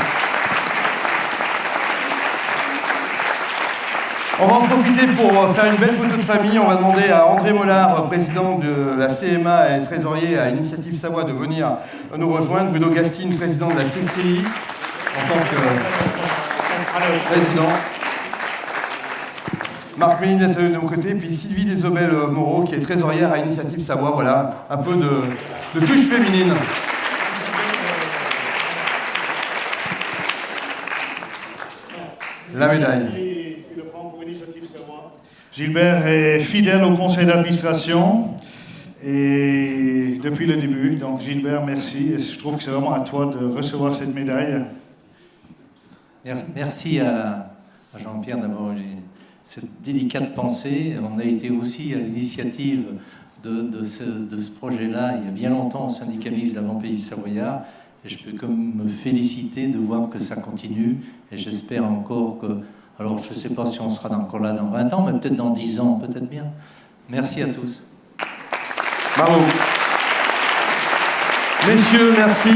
On va en profiter pour faire une belle photo de famille. On va demander à André Mollard, président de la CMA et trésorier à Initiative Savoie, de venir nous rejoindre. Bruno Gastine, président de la CCI, en tant que président. Marc Méline est de mon côté, puis Sylvie Desobel-Moreau, qui est trésorière à Initiative Savoie. Voilà, un peu de touche féminine. La médaille. Gilbert est fidèle au conseil d'administration et depuis le début. Donc Gilbert, merci. Et je trouve que c'est vraiment à toi de recevoir cette médaille. Merci à Jean-Pierre d'avoir eu cette délicate pensée. On a été aussi à l'initiative de ce projet-là il y a bien longtemps au syndicat mixte d'avant-pays savoyard. Et je peux comme me féliciter de voir que ça continue. Et j'espère encore que... Alors, je ne sais pas si on sera encore là dans 20 ans, mais peut-être dans 10 ans, peut-être bien. Merci à tous. Bravo. Messieurs, merci.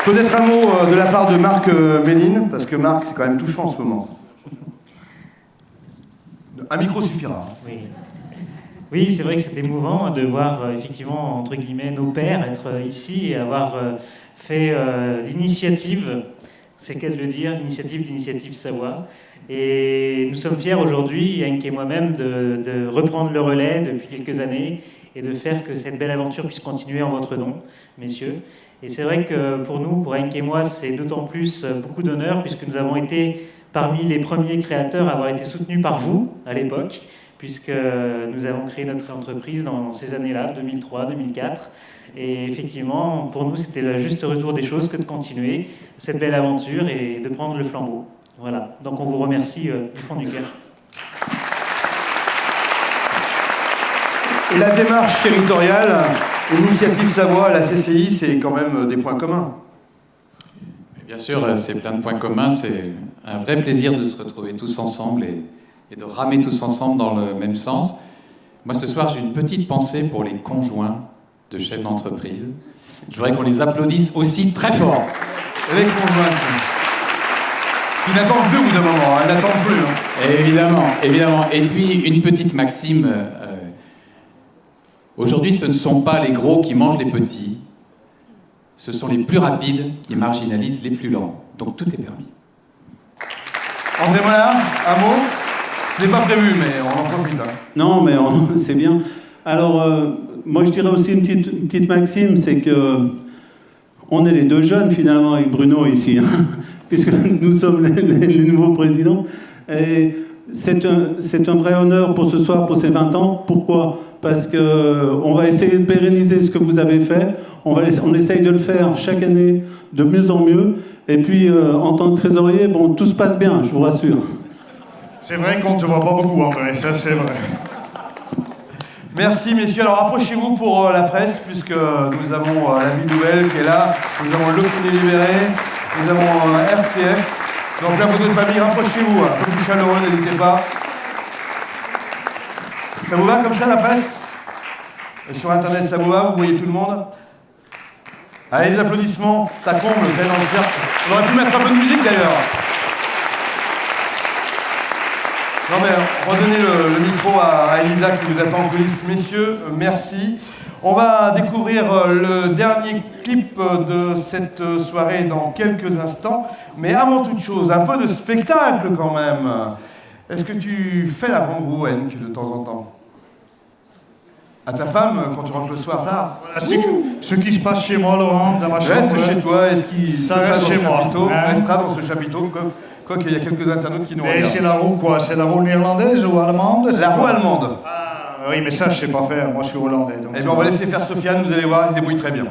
Peut-être un mot de la part de Marc Méline, parce que Marc, c'est quand même touchant en ce moment. Un micro suffira. Oui, c'est vrai que c'est émouvant de voir effectivement, entre guillemets, nos pères être ici et avoir fait l'initiative, c'est qu'à le dire, l'initiative Savoie. Et nous sommes fiers aujourd'hui, Yannick et moi-même, de reprendre le relais depuis quelques années et de faire que cette belle aventure puisse continuer en votre nom, messieurs. Et c'est vrai que pour nous, pour Yannick et moi, c'est d'autant plus beaucoup d'honneur puisque nous avons été parmi les premiers créateurs à avoir été soutenus par vous à l'époque, puisque nous avons créé notre entreprise dans ces années-là, 2003, 2004. Et effectivement, pour nous, c'était le juste retour des choses que de continuer cette belle aventure et de prendre le flambeau. Voilà, donc on vous remercie du fond du cœur. Et la démarche territoriale, Initiative Savoie, la CCI, c'est quand même des points communs. Bien sûr, c'est plein de points communs. C'est un vrai plaisir de se retrouver tous ensemble et de ramer tous ensemble dans le même sens. Moi, ce soir, j'ai une petite pensée pour les conjoints de chefs d'entreprise. Je voudrais qu'on les applaudisse aussi très fort. Les conjoints. Qui n'attendent plus au bout d'un moment, elles n'attendent plus. Hein. Évidemment, évidemment. Et puis, une petite maxime. Aujourd'hui, ce ne sont pas les gros qui mangent les petits. Ce sont les plus rapides qui marginalisent les plus lents. Donc, tout est permis. André Mollard, un mot. Ce n'est pas prévu, mais on en profite. Hein. Non, mais c'est bien. Alors, moi, je dirais aussi une petite maxime, c'est que on est les deux jeunes, finalement, avec Bruno ici. Hein, puisque nous sommes les nouveaux présidents. Et c'est un vrai honneur pour ce soir, pour ces 20 ans. Pourquoi ? Parce qu'on va essayer de pérenniser ce que vous avez fait. On essaye de le faire chaque année de mieux en mieux. Et puis, en tant que trésorier, bon, tout se passe bien, je vous rassure. C'est vrai qu'on ne te voit pas beaucoup, André, ça c'est vrai. Merci, messieurs. Alors, approchez-vous pour la presse, puisque nous avons la Vie Nouvelle qui est là, nous avons l'Opinion Libéré, nous avons RCF. Donc, la photo de famille, rapprochez-vous. Un peu plus chaleureux, n'hésitez pas. Ça vous va comme ça, la presse? Sur Internet, ça vous va? Vous voyez tout le monde? Allez, les applaudissements, ça comble, c'est dans le cercle. On aurait pu mettre un peu de musique, d'ailleurs. Non mais redonnez le micro à Elisa qui nous attend en coulisses. Messieurs, merci. On va découvrir le dernier clip de cette soirée dans quelques instants. Mais avant toute chose, un peu de spectacle quand même. Est-ce que tu fais la bamboue, Henk, de temps en temps? À ta femme, quand tu rentres le soir tard? Voilà, ce qui se passe chez moi, Laurent, dans ma chambre. Reste chez toi, est-ce qu'il ça reste chez moi, restera dans ce chapiteau, quoiqu'il y a quelques internautes qui nous regardent. Et c'est la roue quoi? C'est la roue néerlandaise ou allemande? La roue allemande. Ah oui, mais ça je sais pas faire, moi je suis hollandais. Donc bien on va laisser faire Sofiane, vous allez voir, elle se débrouille très bien.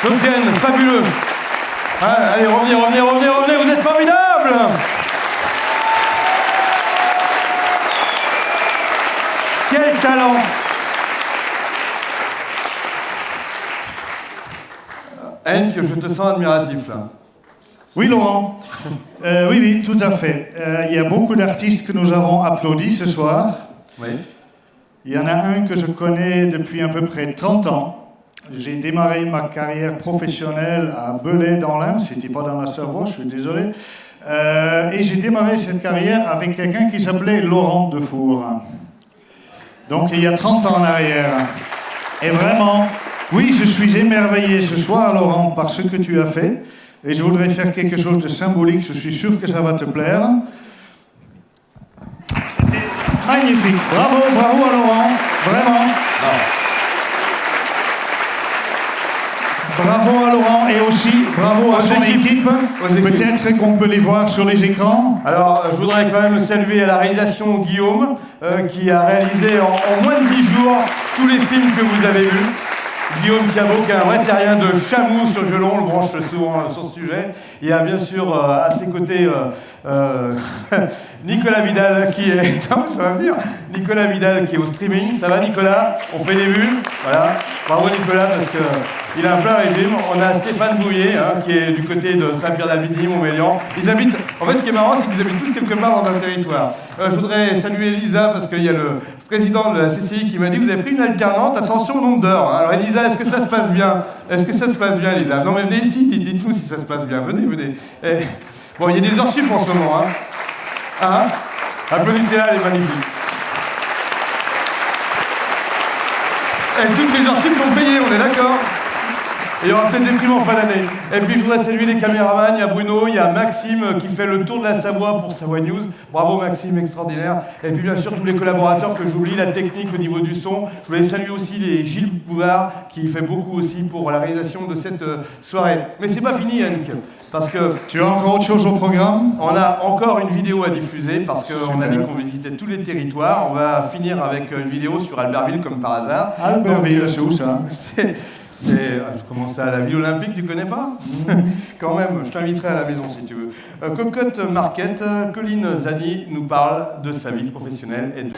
Sofiane, fabuleux. Ah, allez, revenez, vous êtes formidables. Quel talent. Henk, je te sens admiratif là. Oui, Laurent. Oui, tout à fait. Il y a beaucoup d'artistes que nous avons applaudis ce soir. Oui. Il y en a un que je connais depuis à peu près 30 ans. J'ai démarré ma carrière professionnelle à Belay dans l'Ain, c'était pas dans la Savoie, je suis désolé. Et j'ai démarré cette carrière avec quelqu'un qui s'appelait Laurent Defour. Donc il y a 30 ans en arrière. Et vraiment, oui, je suis émerveillé ce soir, Laurent, par ce que tu as fait. Et je voudrais faire quelque chose de symbolique, je suis sûr que ça va te plaire. C'était magnifique. Bravo à Laurent, vraiment. Bravo à Laurent et aussi bravo à son équipe. Peut-être qu'on peut les voir sur les écrans. Alors, je voudrais quand même saluer à la réalisation Guillaume, qui a réalisé en moins de 10 jours tous les films que vous avez vus. Guillaume Cabot, qui est un vrai terrien de Chamou sur le violon, on le branche souvent sur ce sujet. Il y a bien sûr à ses côtés Nicolas Vidal qui est... Non, ça va venir. Nicolas Vidal qui est au streaming. Ça va Nicolas? On fait des vues. Voilà. Bravo Nicolas parce qu'il a un plein régime. On a Stéphane Bouillet qui est du côté de Saint-Pierre-d'Albigny, Montmélian. Ils habitent... En fait, ce qui est marrant, c'est qu'ils habitent tous quelque part dans un territoire. Je voudrais saluer Elisa parce qu'il y a le président de la CCI qui m'a dit: vous avez pris une alternante, attention au nombre d'heures. Alors Elisa, est-ce que ça se passe bien? Est-ce que ça se passe bien, Elisa? Non mais venez ici, dites-nous si ça se passe bien. Venez. Bon, il y a des heures sup en ce moment. Applaudissez-la, elle est magnifique. Et toutes les heures sup sont payées, on est d'accord? Et il y aura peut-être des primes en fin d'année. Et puis je voudrais saluer les caméramans, il y a Bruno, il y a Maxime qui fait le tour de la Savoie pour Savoie News. Bravo Maxime, extraordinaire. Et puis bien sûr tous les collaborateurs que j'oublie, la technique au niveau du son. Je voulais saluer aussi les Gilles Bouvard qui fait beaucoup aussi pour la réalisation de cette soirée. Mais c'est pas fini, Henk. Parce que tu as encore autre chose au programme? On a encore une vidéo à diffuser parce qu'on a dit qu'on visitait tous les territoires. On va finir avec une vidéo sur Albertville comme par hasard. Albertville, c'est où ça? Comment ça, la ville olympique, tu connais pas? Quand même, je t'inviterai à la maison si tu veux. Cocotte Market, Colline Zani nous parle de sa vie professionnelle et de...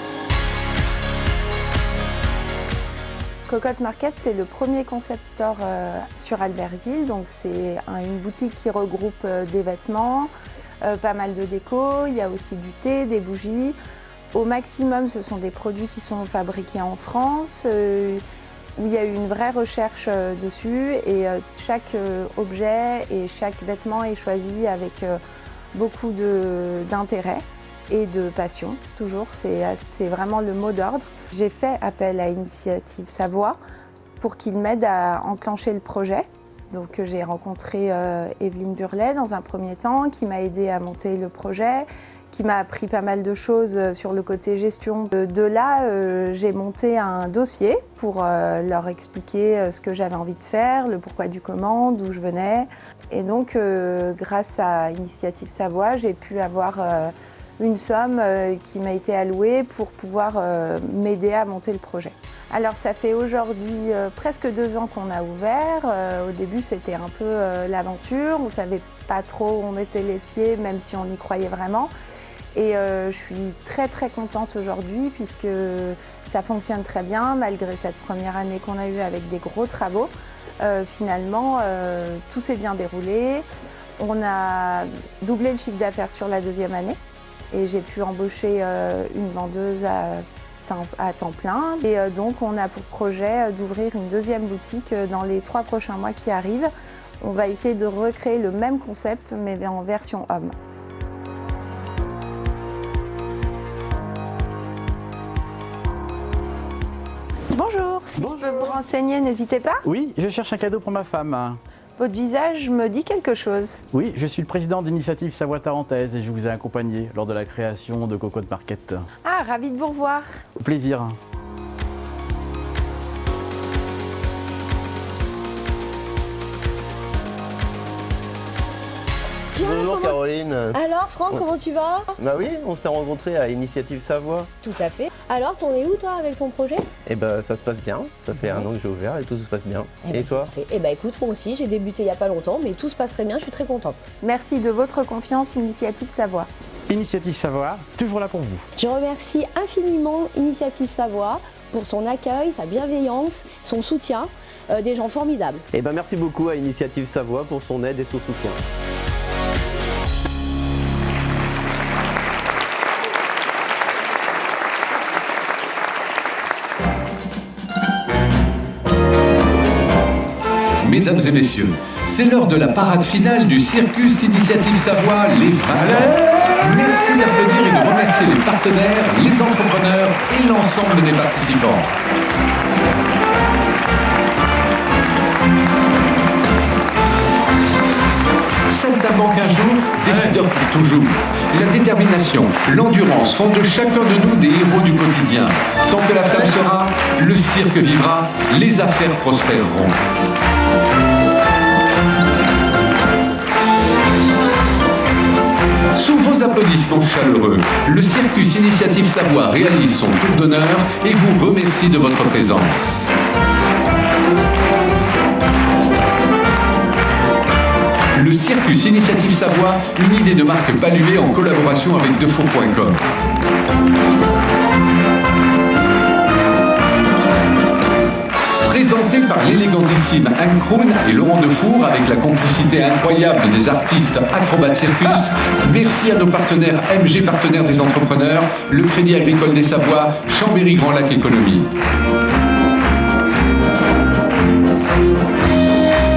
Cocotte Market, c'est le premier concept store sur Albertville. Donc c'est une boutique qui regroupe des vêtements, pas mal de déco, il y a aussi du thé, des bougies. Au maximum, ce sont des produits qui sont fabriqués en France, où il y a eu une vraie recherche dessus et chaque objet et chaque vêtement est choisi avec beaucoup d'intérêt et de passion, toujours. C'est vraiment le mot d'ordre. J'ai fait appel à Initiative Savoie pour qu'ils m'aident à enclencher le projet. Donc j'ai rencontré Evelyne Burlet dans un premier temps, qui m'a aidé à monter le projet, qui m'a appris pas mal de choses sur le côté gestion. De là, j'ai monté un dossier pour leur expliquer ce que j'avais envie de faire, le pourquoi du comment, d'où je venais. Et donc, grâce à Initiative Savoie, j'ai pu avoir une somme qui m'a été allouée pour pouvoir m'aider à monter le projet. Alors ça fait aujourd'hui presque 2 ans qu'on a ouvert. Au début c'était un peu l'aventure, on ne savait pas trop où on mettait les pieds, même si on y croyait vraiment. Et je suis très très contente aujourd'hui puisque ça fonctionne très bien malgré cette première année qu'on a eue avec des gros travaux. Finalement, tout s'est bien déroulé. On a doublé le chiffre d'affaires sur la 2e année et j'ai pu embaucher une vendeuse à temps plein. Et donc on a pour projet d'ouvrir une 2e boutique dans les 3 prochains mois qui arrivent. On va essayer de recréer le même concept mais en version homme. Bonjour, si je peux vous renseigner, n'hésitez pas. Oui, je cherche un cadeau pour ma femme. Votre visage me dit quelque chose. Oui, je suis le président d'Initiative Savoie Tarentaise et je vous ai accompagné lors de la création de Cocotte Market. Ah, ravi de vous revoir. Au plaisir. Tiens, bonjour Caroline. Alors Franck, comment tu vas? Bah oui, on s'était rencontrés à Initiative Savoie. Tout à fait. Alors, t'en es où toi avec ton projet? Eh ben ça se passe bien, ça fait 1 an que j'ai ouvert et tout se passe bien. Et toi? Eh ben écoute, moi aussi, j'ai débuté il n'y a pas longtemps, mais tout se passe très bien, je suis très contente. Merci de votre confiance, Initiative Savoie. Initiative Savoie, toujours là pour vous. Je remercie infiniment Initiative Savoie pour son accueil, sa bienveillance, son soutien, des gens formidables. Eh ben merci beaucoup à Initiative Savoie pour son aide et son soutien. Mesdames et messieurs, c'est l'heure de la parade finale du Circus Initiative Savoie, les 20 ans. Merci d'applaudir et de remercier les partenaires, les entrepreneurs et l'ensemble des participants. Saltimbanque un jour, décideur pour toujours. La détermination, l'endurance font de chacun de nous des héros du quotidien. Tant que la flamme sera, le cirque vivra, les affaires prospéreront. Sous vos applaudissements chaleureux, le Circus Initiative Savoie réalise son tour d'honneur et vous remercie de votre présence. Le Circus Initiative Savoie, une idée de marque Palué en collaboration avec Defaux.com. Présenté par l'élégantissime Anne Kroon et Laurent Defour avec la complicité incroyable des artistes Acrobat Circus, merci à nos partenaires MG Partenaires des Entrepreneurs, le Crédit Agricole des Savoies, Chambéry Grand Lac Économie.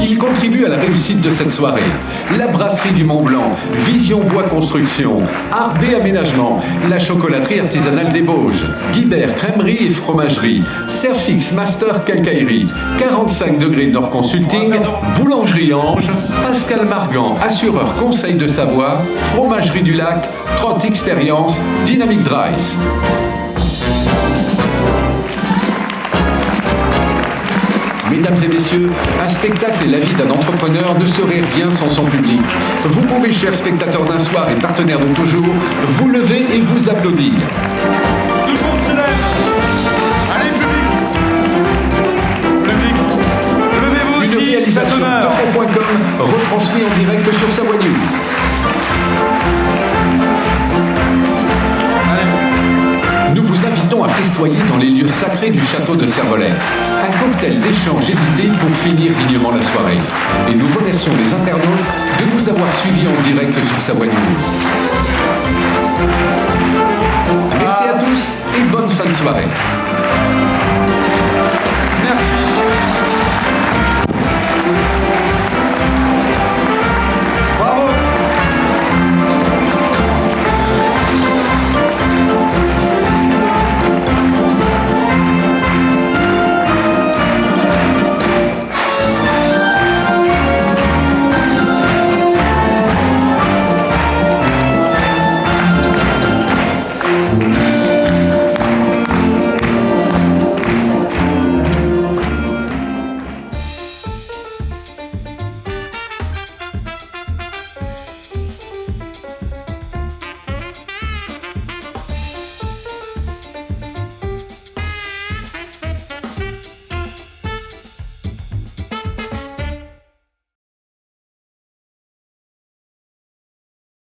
Il contribue à la réussite de cette soirée. La brasserie du Mont Blanc, Vision Bois Construction, Art B Aménagement, la chocolaterie artisanale des Bauges, Guibert Crèmerie et Fromagerie, Serfix Master Quincaillerie, 45 degrés Nord Consulting, Boulangerie Ange, Pascal Margan, assureur Conseil de Savoie, Fromagerie du Lac, Trot Expérience, Dynamic Drice. Mesdames et messieurs, un spectacle et la vie d'un entrepreneur ne serait rien sans son public. Vous pouvez, chers spectateurs d'un soir et partenaires de toujours, vous lever et vous applaudir. Tout le monde se lève. Allez, public. Levez-vous aussi. Une réalisation de Defaux.com retransmise en direct sur Savoie News. Nous vous invitons à festoyer dans les lieux sacrés du château de Servolex. Un cocktail d'échange édité pour finir dignement la soirée. Et nous remercions les internautes de nous avoir suivis en direct sur Savoie News. Merci à tous et bonne fin de soirée. Merci.